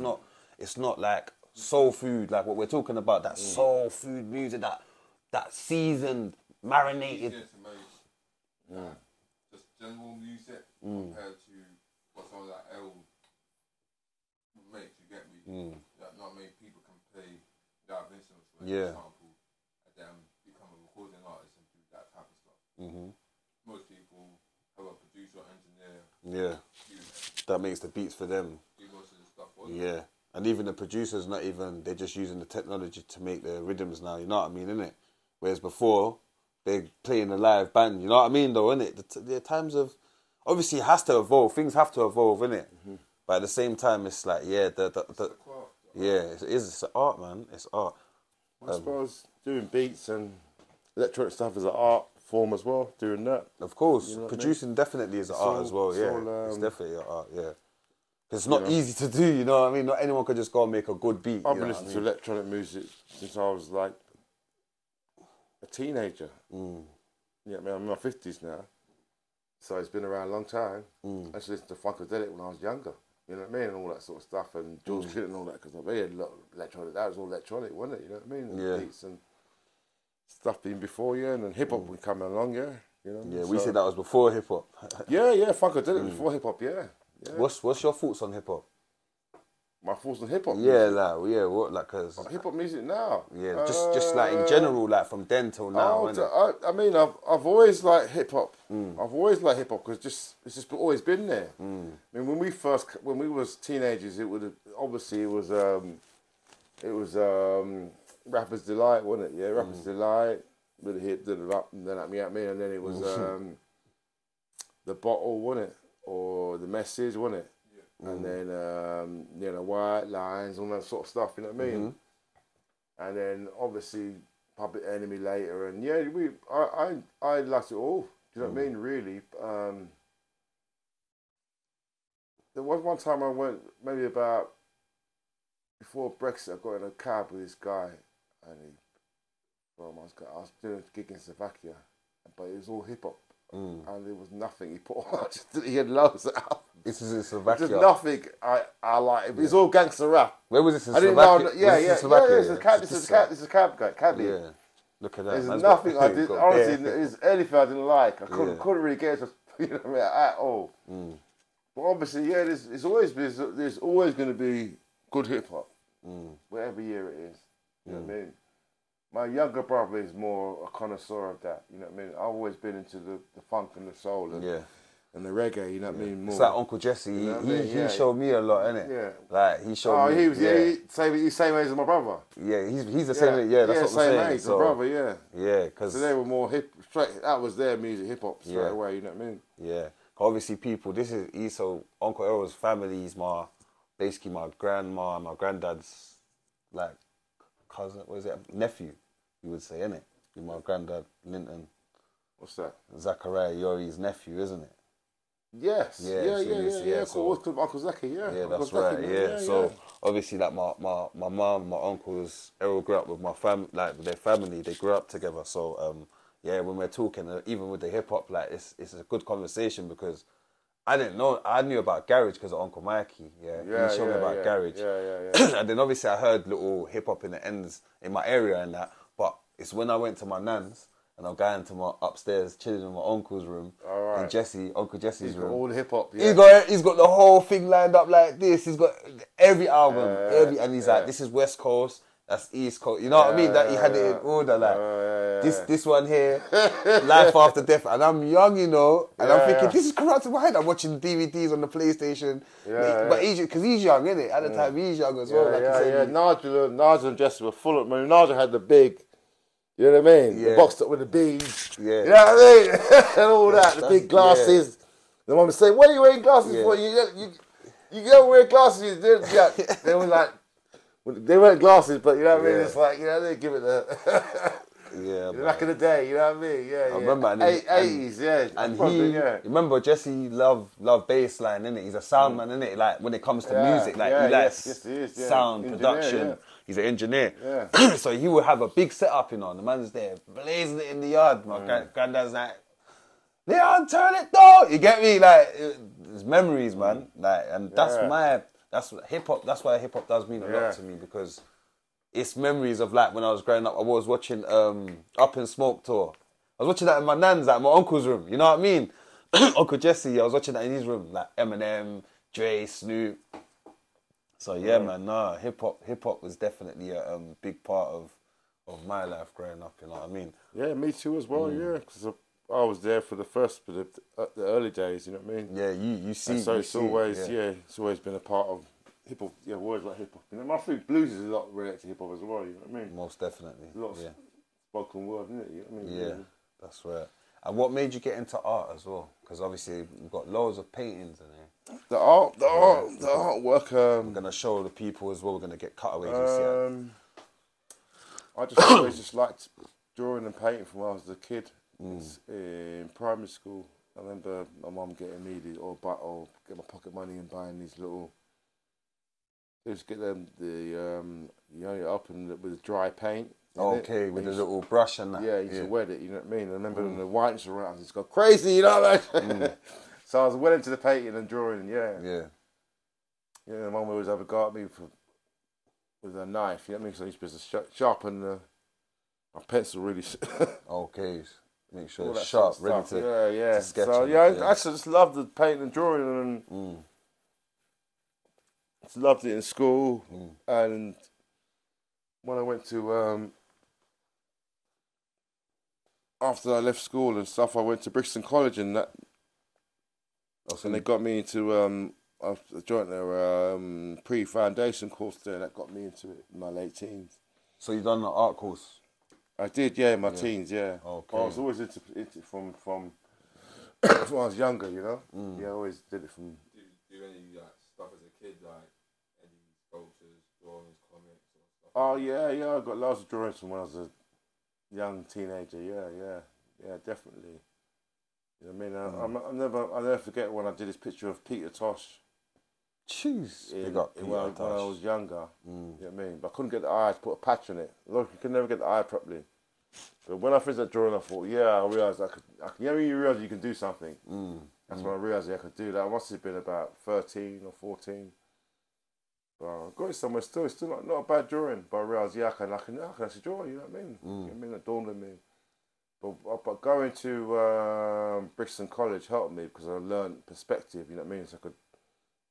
not like soul food, like what we're talking about. That soul food music, that seasoned, marinated. Just general music compared to what some of that L makes. You get me? Not many people can play that instruments, for example. Become a recording artist and do that type of stuff. Most people have a producer, engineer. That makes the beats for them. Do most of the stuff. And even the producers, they're just using the technology to make the rhythms now. You know what I mean, innit? Whereas before, they're playing a live band. You know what I mean, though, innit? The times of obviously it has to evolve. Things have to evolve, innit? But at the same time, it's like it is. It's art, man. It's art. I suppose doing beats and electronic stuff is an art form as well, doing that. Of course. You know producing definitely is an art as well, it's definitely an art, It's not easy to do, you know what I mean? Not anyone can just go and make a good beat. I've been listening to electronic music since I was like a teenager. Yeah, I mean, I'm in my 50s now, so it's been around a long time. I used to listen to Funkadelic when I was younger. You know what I mean? And all that sort of stuff, and George Clinton and all that, because I had a lot of electronic. That was all electronic, wasn't it? You know what I mean? And beats and stuff being before, and then hip hop would come along, You know. Yeah, we said that was before hip hop. Funkadelic before hip hop, What's your thoughts on hip hop? My thoughts on hip hop. Cause hip hop music now. Yeah, just like in general, like from then till now. I mean, I've always liked hip hop. I've always liked hip hop because it's just always been there. I mean, when we was teenagers, it was Rapper's Delight, wasn't it? Yeah, Rapper's Delight with the hip, and then at me, and then it was The Bottle, wasn't it, or The Message, wasn't it? And then, White Lines, all that sort of stuff, you know what I mean? And then, obviously, Public Enemy later, and I liked it all, do you know what I mean, really. There was one time I went, maybe about, before Brexit, I got in a cab with this guy, and I was doing a gig in Slovakia, but it was all hip-hop. And there was nothing he put on. He had loads of albums. This is in Slovakia. There's nothing I like. It's all gangster rap. Where was this in Slovakia? This is a cab guy. Yeah. Look at that. There's nothing I did. Honestly, there's anything I didn't like. I couldn't really get it, at all. But obviously, there's always going to be good hip hop, whatever year it is. You know what I mean? My younger brother is more a connoisseur of that. You know what I mean? I've always been into the funk and the soul. And and the reggae, you know what I mean? More. It's like Uncle Jesse. You know what I mean? He showed me a lot, innit? Yeah. Like he showed me. He was same age as my brother. Yeah, he's the same age. Yeah, that's what I'm saying. Same age, my brother. Yeah. Yeah, because so they were more hip. Straight, that was their music, hip hop straight away. You know what I mean? Yeah. Obviously, people. So Uncle Errol's family is basically my grandma and my granddad's like cousin. What is it? Nephew, you would say, innit? My granddad Linton. What's that? Zachariah Yori's nephew, isn't it? Yes. Yeah. So, Uncle Zaki, yeah. Yeah, Uncle that's Zaki, right. Yeah. So obviously, like my mum, my uncles, Errol grew up with my family, like with their family. They grew up together. So when we're talking, even with the hip hop, like it's a good conversation because I didn't know. I knew about garage because of Uncle Mikey. Yeah. He showed me about garage. Yeah. And then obviously I heard little hip hop in the ends in my area and that. But it's when I went to my nan's. And I'm going to my upstairs, chilling in my uncle's room. All right. And Uncle Jesse's room. He's got all the hip hop. Yeah. He's got the whole thing lined up like this. He's got every album, and he's like, this is West Coast, that's East Coast. You know what I mean? That he had it in order, like this one here, Life After Death. And I'm young, you know, and I'm thinking this is corrupt in my head. I'm watching DVDs on the PlayStation, but because he's young, innit? At the time, he's young as well. Nigel and Jesse were full of. I mean, Nigel had the big. You know what I mean? Yeah. The boxed up with the beads. Yeah. You know what I mean? And all that. The big glasses. Yeah. The mum would say, what are you wearing glasses for? You don't wear glasses. They were like, they weren't glasses, but you know what I mean? It's like, you know, they give it the... back in the day, you know what I mean? Yeah, I remember. 80s, yeah. And you remember Jesse loved bass line, innit? He's a sound man, innit? Like, when it comes to music, like, he likes sound, engineer, production. He's an engineer. Yeah. So he would have a big setup, you know, and the man's there blazing it in the yard. My granddad's like, Leon, turn it down! You get me? Like, it's memories, man. Like, and that's hip hop, that's why hip hop does mean a lot to me, because it's memories of like when I was growing up. I was watching Up in Smoke Tour. I was watching that in my nan's, like my uncle's room. You know what I mean? Uncle Jesse, I was watching that in his room, like Eminem, Dre, Snoop. So man, hip hop was definitely a big part of my life growing up. You know what I mean? Yeah, me too as well. Yeah, because I was there for the first bit of the early days. You know what I mean? Yeah, you see. And so it's always been a part of hip hop. Yeah, words like hip hop. You know, I think blues is a lot related to hip hop as well. You know what I mean? Most definitely. A lot of spoken word, isn't it? You know what I mean? Yeah, that's right. And what made you get into art as well? Because obviously you've got loads of paintings in there. The artwork. We're gonna show the people as well. We're gonna get cutaways. I just always just liked drawing and painting from when I was a kid. In primary school. I remember my mum getting me or get my pocket money and buying these little. Just get them up and with the dry paint. Okay, with the little brush and that. Yeah, you used to wet it, you know what I mean? I remember when the whites were around, it's got crazy, you know what I mean? So I was well into the painting and drawing, Yeah, my mum always have a go at me with a knife, you know what I mean? So I used to sharpen my pencil really. Okay, make sure it's sharp, ready to sketch. So I just loved the painting and drawing and just loved it in school. And when I went to after I left school and stuff, I went to Brixton College and that. And they got me into I joined their pre-foundation course there. That got me into it in my late teens. So you done the art course? I did, in my teens, Okay. But I was always into from when I was younger, you know. I always did it from. Do any stuff as a kid, like any sculptures, drawings, comics, or stuff? Oh yeah. I got lots of drawings from when I was a young teenager. Yeah, definitely. You know what I mean? I'll never forget when I did this picture of Peter Tosh. Jeez. When I was younger. You know what I mean? But I couldn't get the eye to put a patch on it. Look, you can never get the eye properly. But when I finished that drawing, I thought, I realised I could. You know when you realise you can do something? That's when I realised I could do that. I must have been about 13 or 14. But I got it somewhere still. It's still not a bad drawing. But I realised, I can actually draw, you know what I mean? You know what I mean? That dawned on me. But going to Brixton College helped me because I learned perspective, you know what I mean? So I could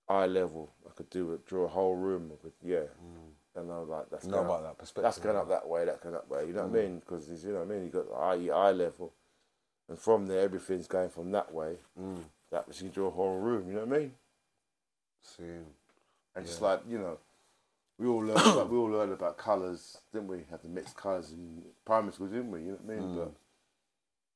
eye level, I could draw a whole room. And I was like, that's going about that perspective. That's going up that way, that going up that way, you know what I mean? Because you know what I mean, you got eye level, and from there everything's going from that way. that which can draw a whole room. You know what I mean? See. And just like, you know, we all learned about colours, didn't we? Had to mix colours in primary school, didn't we? You know what I mean? But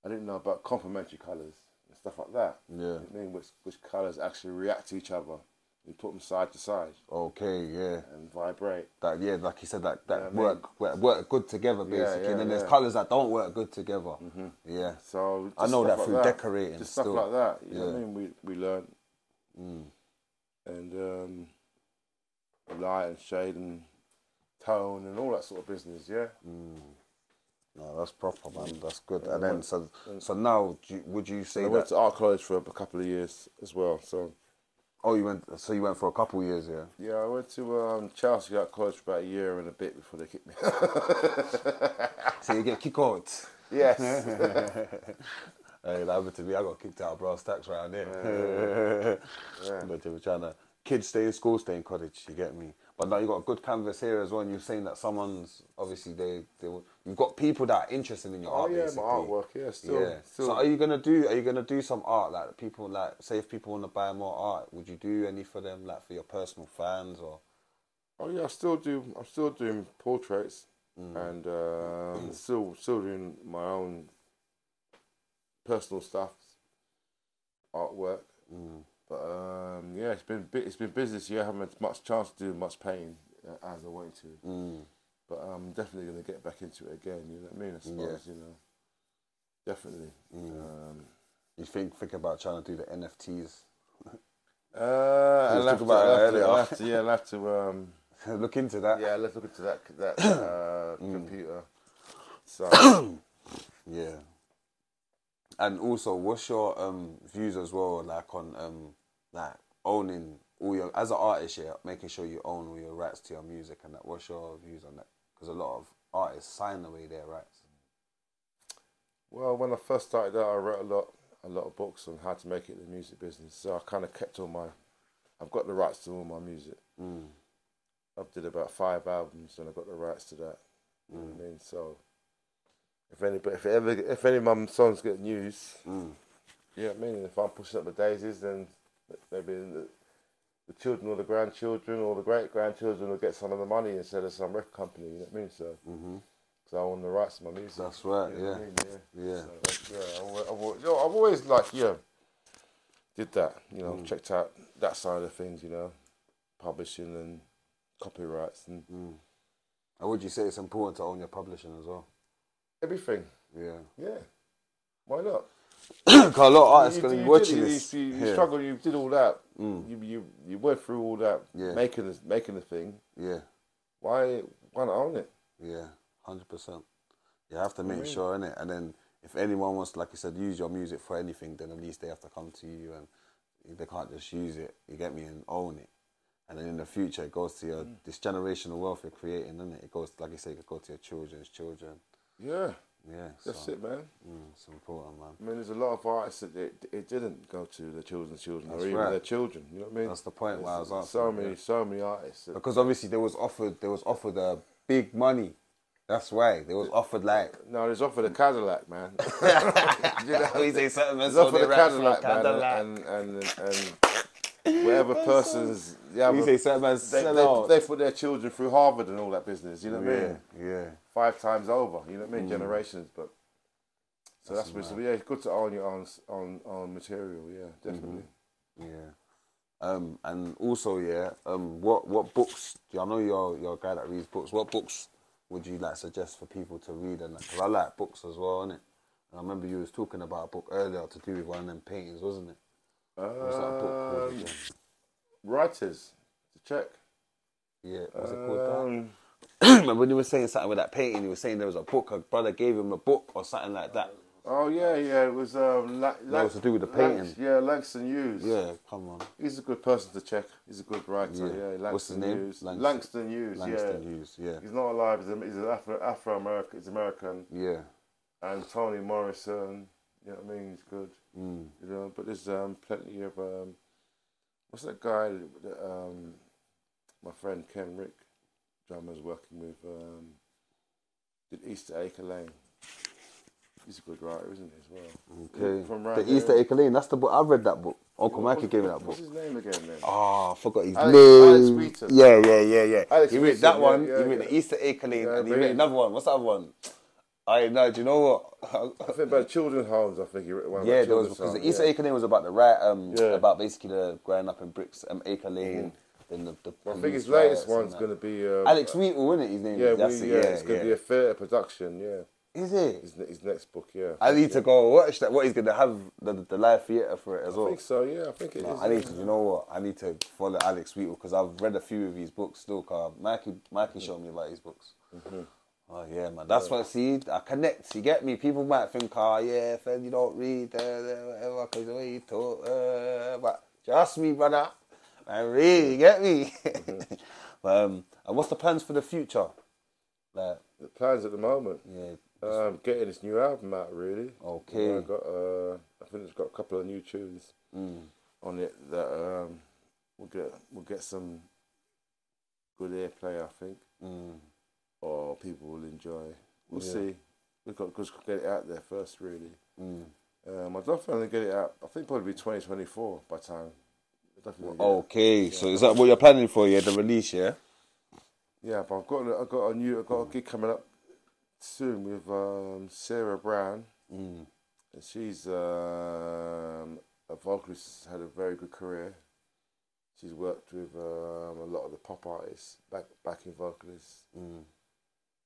I didn't know about complementary colours and stuff like that. Yeah. You know what I mean? Which colours actually react to each other. You put them side to side. Okay, yeah. And vibrate. That, yeah, like you said, that work good together, basically. And then there's colours that don't work good together. Yeah. So I know that like through decorating. Just still. stuff like that. You know what I mean? We learned. And light and shade and tone and all that sort of business, yeah. No, that's proper, man. That's good. And then, so now, would you say I went to art college for a couple of years as well. So, you went for a couple of years, yeah. Yeah, I went to Chelsea Art College for about a year and a bit before they kicked me. So you get kicked out. Yes. Hey, that happened to me. I got kicked out of brass tacks around here. But they were trying to kids stay in school, stay in college. You get me? But now you got a good canvas here as well. And you're saying that someone's obviously you've got people that are interested in your art. Yeah, basically. my artwork. Yeah, still. So are you gonna do some art like people like say if people want to buy more art, would you do any for them like for your personal fans or? Oh yeah, I still do. I'm still doing portraits and still doing my own personal stuff, artwork. But yeah, it's been busy this year. I haven't had much chance to do much painting as I wanted to. But I'm definitely going to get back into it again. You know what I mean? I suppose you know, definitely. You think about trying to do the NFTs? I'll have to look into that. Yeah, let's look into that computer. So yeah. And also, what's your views as well, like on like owning all your as an artist, making sure you own all your rights to your music and that. What's your views on that? Because a lot of artists sign away their rights. Well, when I first started out, I wrote a lot of books on how to make it in the music business. So I kind of kept I've got the rights to all my music. I did about 5 albums and I got the rights to that. You know what I mean? So if any of my songs get news, you know what I mean? If I'm pushing up the daisies, then maybe the children or the grandchildren or the great-grandchildren will get some of the money instead of some record company, you know what I mean? So, because I own the rights to my music. That's right, you know what I mean? Yeah. So, I've always did that, you know, checked out that side of things, you know, publishing and copyrights. And would you say it's important to own your publishing as well? Everything. Yeah. Why not? Because a lot of artists going to be watching this. You struggled, you did all that. You went through all that, making the thing. Yeah. Why not own it? Yeah, 100%. You have to make sure, innit? And then if anyone wants, like you said, use your music for anything, then at least they have to come to you and they can't just use it, you get me, and own it. And then in the future, it goes to your this generational wealth you're creating, innit? It goes, like you say, it goes to your children's children. Yeah. Yeah. That's it, man. It's important, man. I mean, there's a lot of artists that it didn't go to their children's children or even their children. You know what I mean? That's the point why I was asking. So many artists. Because obviously they was offered big money. That's why they was offered like. No, they was offered a Cadillac, man. You know, we say something. They was offered a Cadillac, man, and whatever persons. Yeah, we say something. They put their children through Harvard and all that business. You know what I mean? Yeah. 5 times over. You know what I mean? Generations, but. So that's what it's good to own your own material. Yeah, definitely. Yeah. And also, what books? I know you're a guy that reads books. What books would you like suggest for people to read? And because I like books as well, innit? And I remember you was talking about a book earlier to do with one of them paintings, wasn't it? What was that book called again? Writers to check. Yeah, what's it called? That? When you were saying something with that painting, you were saying there was a book. A brother gave him a book or something like that. Oh yeah. It was that was to do with the painting. Langston Hughes. Yeah, come on. He's a good person to check. He's a good writer. Yeah, What's his name? Hughes. Langston Hughes. Langston Hughes. Yeah. He's not alive. He's an Afro-American. He's American. Yeah. And Toni Morrison. You know what I mean? He's good. You know, but there's plenty of what's that guy that my friend Ken Rick, drummer's working with, did Easter Acre Lane. He's a good writer, isn't he, as well? Okay. The Easter Acre Lane, that's the book. I've read that book. Uncle Mikey gave me that book. What's his name again then? Oh, I forgot his Alex name. Wheaton. Yeah. Alex He read Wheaton, that one. yeah, He read yeah. the Easter egg Lane, Yeah, and he but read he- another one. What's that other one? I know. Do you know what? I think about children's homes. I think he wrote one. Yeah, about there was children's because the homes, Easter yeah. Acre Lane was about the right, Yeah. about basically the growing up in bricks, Acre Lane. Then the I think police his latest riots and one's that. going to be Alex Wheaton, isn't it? His name. Yeah, That's it's going to be a theatre production. Yeah, Is it? his next book. Yeah, I need to go watch that. What he's going to have the live theatre for it as well. I think so. Yeah, I think it is. I need to. You know what? I need to follow Alex Wheaton because I've read a few of his books still. Cause Mikey showed me about his books. Oh yeah, man. That's what. See, I connect. You get me? People might think, yeah, Fend, you don't read, whatever, because the way you talk. But trust me, brother. I really get me. And what's the plans for the future? Like, The plans at the moment. yeah. Getting this new album out. Really. Okay. I got. I think it's got a couple of new tunes on it that we'll get some good airplay. I think. Or people will enjoy. We'll see. We've got to get it out there first, really. I definitely get it out. I think probably 2024 by time. Definitely get it. Okay, so is that what you're planning for? Yeah, the release, yeah. Yeah, but I've got a gig coming up soon with Sarah Brown. And she's a vocalist, had a very good career. She's worked with a lot of the pop artists, backing vocalists.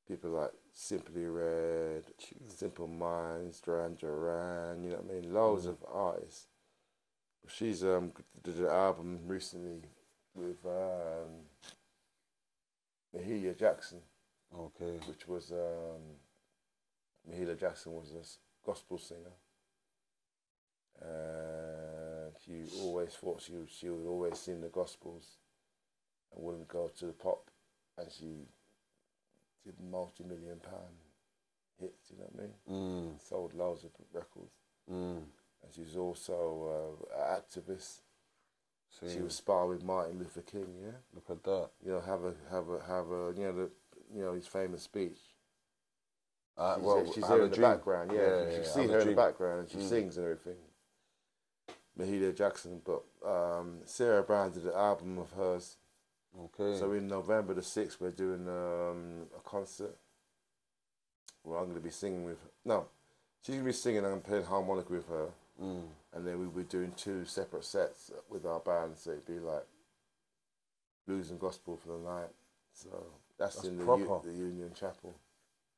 People like Simply Red, Simple Minds, Duran Duran, you know what I mean? Loads of artists. She's did an album recently with Mahalia Jackson. Okay. Which was Mahalia Jackson was a gospel singer. She always thought she would always sing the gospels and wouldn't go to the pop, and she did multi-million-pound hits. You know what I mean? Sold loads of records, and she's also an activist. She was sparring with Martin Luther King. Yeah, look at that. You know, have a his famous speech. She's there in the background. Yeah, you see her in the background, and she sings and everything. Mahalia Jackson, but Sarah Brown did an album of hers. Okay. So in November the 6th, we're doing a concert where I'm going to be singing with her. No, she's going to be singing and I'm playing harmonica with her. And then we'll be doing 2 separate sets with our band, so it'd be like blues and gospel for the night. So that's in the Union Chapel.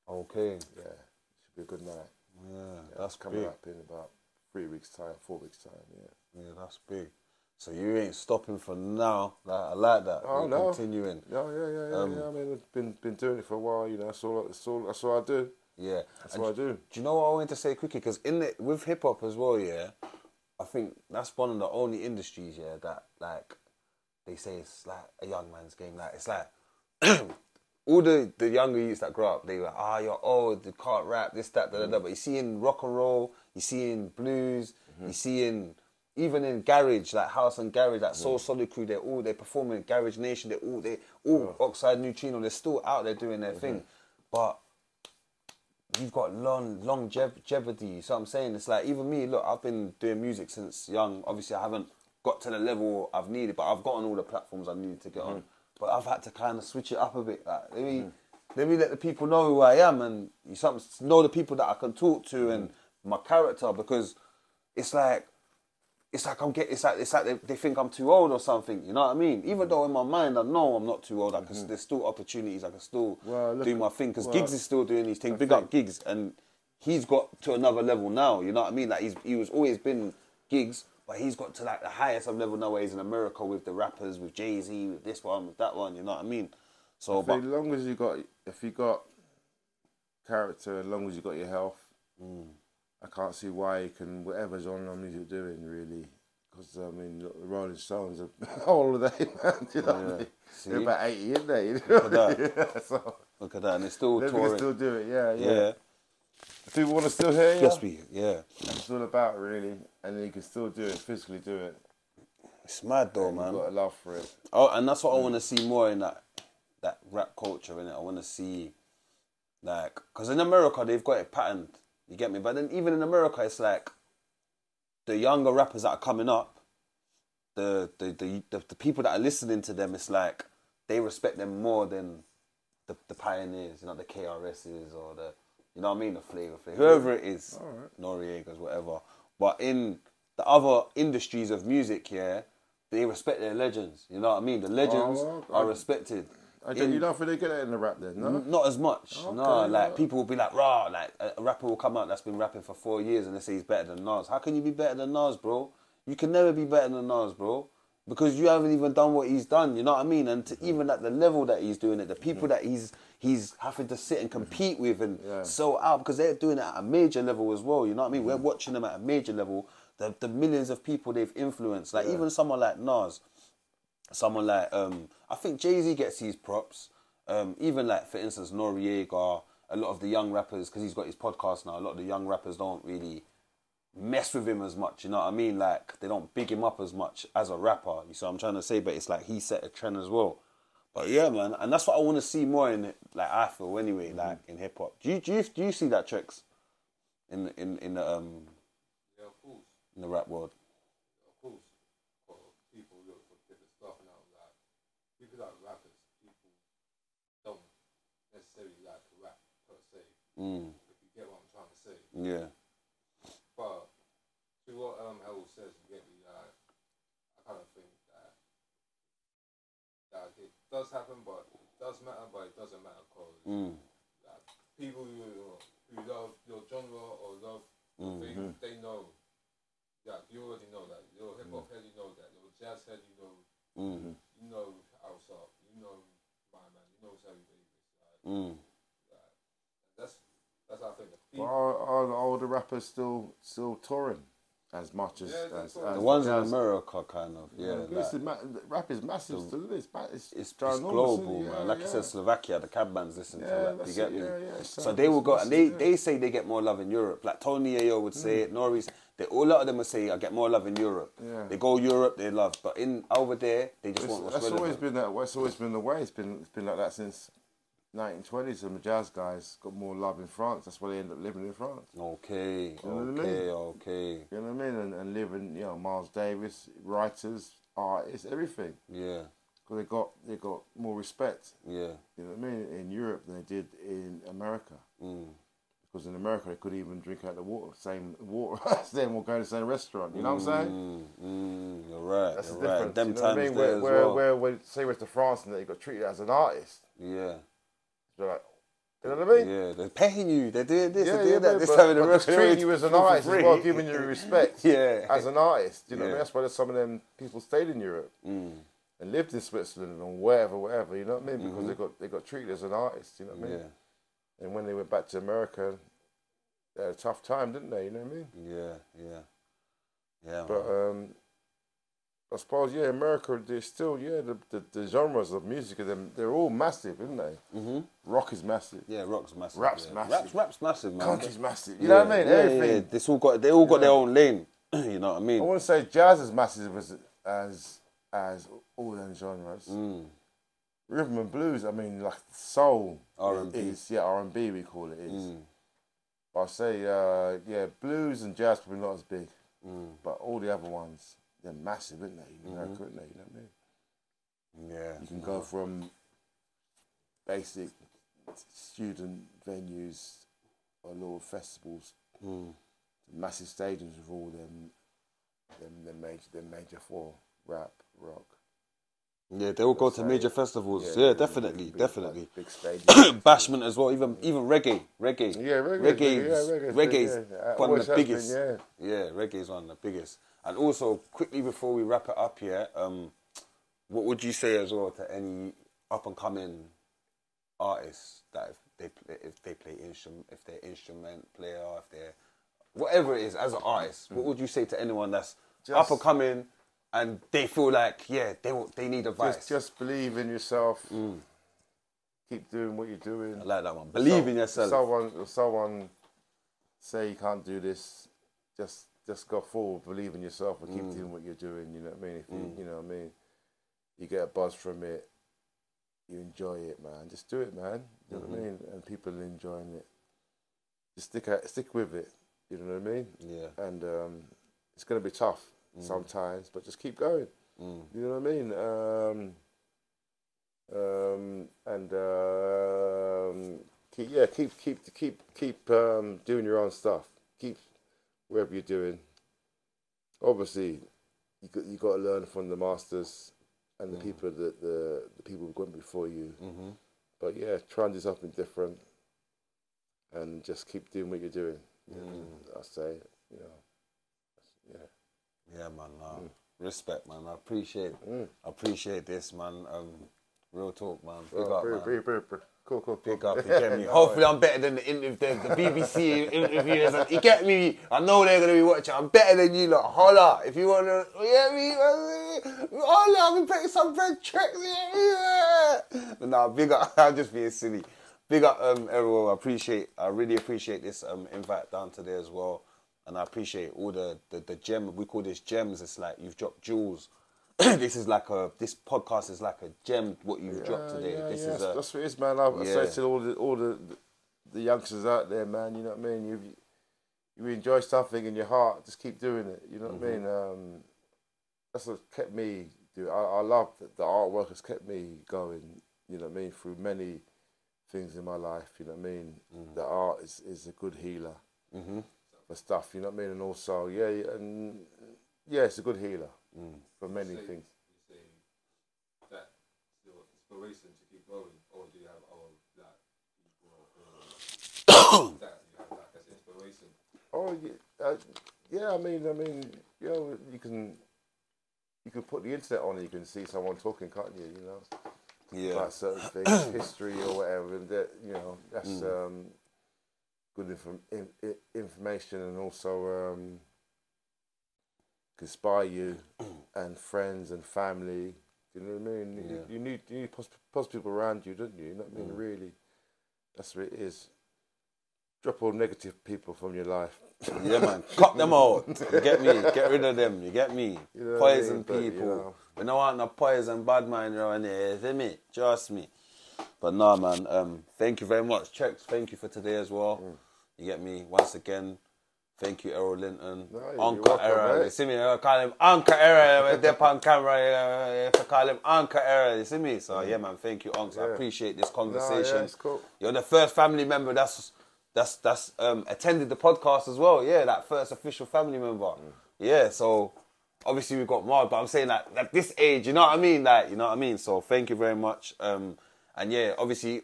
Okay. Yeah, should be a good night. Yeah, that's coming up in about 3 weeks' time, 4 weeks' time. Yeah, that's big. So you ain't stopping for now. I like that. Oh, You're no. Continuing. Yeah. I mean, I've been doing it for a while. You know, that's all I do. Yeah, that's what I do. Do you know what I wanted to say quickly? Because with hip hop as well, yeah, I think that's one of the only industries, yeah, that like they say it's like a young man's game. Like it's like all the younger youths that grow up, they were like, you're old, you can't rap, this, that, da, da, da. But you see in rock and roll, you see in blues, you see in even in garage, like house and garage, like Soul Solid Crew, they're performing Garage Nation, they all Oxide Neutrino, they're still out there doing their thing. But you've got longevity, you see what I'm saying? It's like, even me, look, I've been doing music since young. Obviously, I haven't got to the level I've needed, but I've gotten all the platforms I needed to get on. But I've had to kind of switch it up a bit. Like, let me let the people know who I am and know the people that I can talk to and my character, because it's like they think I'm too old or something. You know what I mean? Even though in my mind I know I'm not too old, there's still opportunities. I can still do my thing, because Giggs is still doing these things. Big up Giggs, and he's got to another level now. You know what I mean? Like he was always been Giggs, but he's got to like the highest of level nowadays in America with the rappers, with Jay-Z, with this one, with that one. You know what I mean? So, as long as if you got character, as long as you got your health. I can't see why you can, whatever genre music you're doing, really. Because, I mean, the Rolling Stones are all of that, man. You know what I mean? They're about 80, isn't they? Look at that. Yeah, so look at that. And they're still touring. They can still do it, yeah. If people want to still hear you, yes, that's all about, really. And then you can still do it, physically do it. It's mad, though, man. You've got a love for it. Oh, and that's what I want to see more in that rap culture, innit? I want to see, like, because in America, they've got it patterned. You get me? But then even in America, it's like the younger rappers that are coming up, the people that are listening to them, it's like they respect them more than the pioneers, you know, the KRSs or the, you know what I mean, the Flavor Flav, whoever it is, Noriegas, whatever. But in the other industries of music, yeah, they respect their legends. You know what I mean? The legends are respected. You don't think they get that in the rap then, no? Not as much. Okay, no, like people will be like, rah, like a rapper will come out that's been rapping for 4 years and they say he's better than Nas. How can you be better than Nas, bro? You can never be better than Nas, bro. Because you haven't even done what he's done, you know what I mean? And to even at the level that he's doing it, the people that he's having to sit and compete with and sell out, because they're doing it at a major level as well, you know what I mean? We're watching them at a major level. The millions of people they've influenced, like even someone like Nas, someone like, I think Jay-Z gets his props. Even like, for instance, Noriega, a lot of the young rappers, because he's got his podcast now, a lot of the young rappers don't really mess with him as much, you know what I mean? Like, they don't big him up as much as a rapper, you see what I'm trying to say? But it's like he set a trend as well. But yeah, man, and that's what I want to see more in it, like I feel anyway, like in hip hop. Do you see that, Trex, in the Yeah, of course. in the rap world? Of course. People look for different stuff now. Like people like rappers, people don't necessarily like to rap per se. If you get what I'm trying to say. Yeah. But to what Errol says, you get me, like, I kind of think that it does happen, but it does matter, but it doesn't matter because like, people who love your genre or love your thing, they know. Like, you already know that. You're a hip hop head, you know that. You're a jazz head, you know. You know House Up, you know My Man, you know Sammy Davis. Like, that's how I think. Are the older rappers still touring as much as the ones in America, kind of, rap is massive still. It's global, man. Like you said, Slovakia, the cabmans listen to rap. You get me? So they will go, and they say they get more love in Europe. Like Tony Ayo would say it, Norris. A lot of them would say, I get more love in Europe. Yeah. They go Europe, they love, but over there, they just want what's relevant. That's always been that way. It's always been the way. It's been like that since 1920s, and the jazz guys got more love in France. That's why they end up living in France. Okay. You know what I mean? And living, you know, Miles Davis, writers, artists, everything. Yeah. Because they got more respect. Yeah. You know what I mean? In Europe than they did in America. Because in America they couldn't even drink out the same water as them or go to the same restaurant. You know what I'm saying? You're right. That's you're the right. difference. Them you know what I times mean? there Where say with the France and they got treated as an artist. Yeah. They're like, you know what I mean? Yeah, they're paying you. They're doing this. They're doing that. This time in the restaurant, treating you as an artist as well, giving you respect. As an artist. You know what I mean? That's why some of them people stayed in Europe and lived in Switzerland or wherever. You know what I mean? Because they got treated as an artist. You know what I mean? Yeah. And when they went back to America, they had a tough time, didn't they? You know what I mean? Yeah. But I suppose, America, they're still, the genres of music of them, they're all massive, isn't they? Rock is massive. Yeah, rock's massive. Rap's massive. Rap's massive, man. Country's massive. You know what I mean? Everything. Yeah. They all got their own lane. You know what I mean? I wouldn't say jazz is massive as all them genres. Rhythm and blues, I mean, like soul. R&B. R&B we call it is. But I say, blues and jazz probably not as big. But all the other ones, they're massive, isn't they? You know what I mean? Yeah. You can go from basic student venues or little festivals to massive stadiums with all them major four, rap, rock. Yeah, they all go to major festivals. Yeah, definitely. Big stadiums. Bashment as well, even reggae. Yeah, reggae's one of the biggest. Yeah, reggae's one of the biggest. And also, quickly before we wrap it up here, what would you say as well to any up and coming artists that if they play instrument, if they're instrument player, if they're whatever it is as an artist, what would you say to anyone that's up and coming and they feel like they need advice? Just believe in yourself. Keep doing what you're doing. I like that one. Believe in yourself. If someone say you can't do this, just go forward, believe in yourself, and keep doing what you're doing. You know what I mean? If you know what I mean, you get a buzz from it, you enjoy it, man. Just do it, man. You know what I mean? And people are enjoying it. Just stick with it. You know what I mean? Yeah. And it's gonna be tough sometimes, but just keep going. You know what I mean? Keep doing your own stuff. Keep wherever you're doing. Obviously, you got to learn from the masters and the people that the people who've gone before you. But yeah, try and do something different, and just keep doing what you're doing. I say, you know, yeah. Yeah, man. Respect, man. I appreciate it. I appreciate this, man. Real talk, man. Big up, man. Cool. Big up, you get me? Hopefully I'm better than the BBC interviewers. You get me? I know they're going to be watching. I'm better than you lot. Holla. If you want to, you get me? Holla, I've been playing some red tracks. But nah, big up. I'm just being silly. Big up, Errol. I really appreciate this invite down today as well. And I appreciate all the gem. We call this gems. It's like you've dropped jewels. This podcast is like a gem. What you've dropped today. That's what it is, man. I say to all the youngsters out there, man. You know what I mean. You enjoy something in your heart, just keep doing it. You know what I mean. That's what kept me. I love the artwork. Has kept me going. You know what I mean. Through many things in my life. You know what I mean. The art is a good healer. For stuff, you know what I mean, and also, it's a good healer for many things. You say that your inspiration to keep going, or do you have other people that you have like as inspiration? I mean, you know, you can put the internet on and you can see someone talking, can't you? You know, about certain things, history or whatever, and that, you know, that's. Good information, and also inspire you and friends and family. You know what I mean? You need positive people around you, don't you? You know what I mean? Really, that's what it is. Drop all negative people from your life. Yeah, man. Cut them out. You get me? Get rid of them. You get me? You know poison what I mean? people. But, you know. We don't want no poison bad mind around here. See me? Trust me. But nah, man. Thank you very much. Chex, thank you for today as well. You get me? Once again, thank you, Errol Linton. Uncle Errol. You see me? I call him Uncle Errol. They're on camera. I call him Uncle Errol. You see me? So, yeah, man, thank you, Uncle. I appreciate this conversation. It's cool. You're the first family member that's attended the podcast as well. Yeah, that first official family member. Yeah, so obviously we've got more, but I'm saying that at this age, you know what I mean? Like, you know what I mean? So thank you very much. And yeah, obviously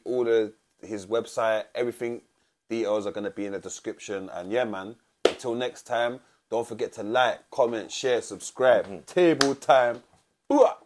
his website, everything, details are going to be in the description. And yeah, man, until next time, don't forget to like, comment, share, subscribe. Table time. Ooh-ah.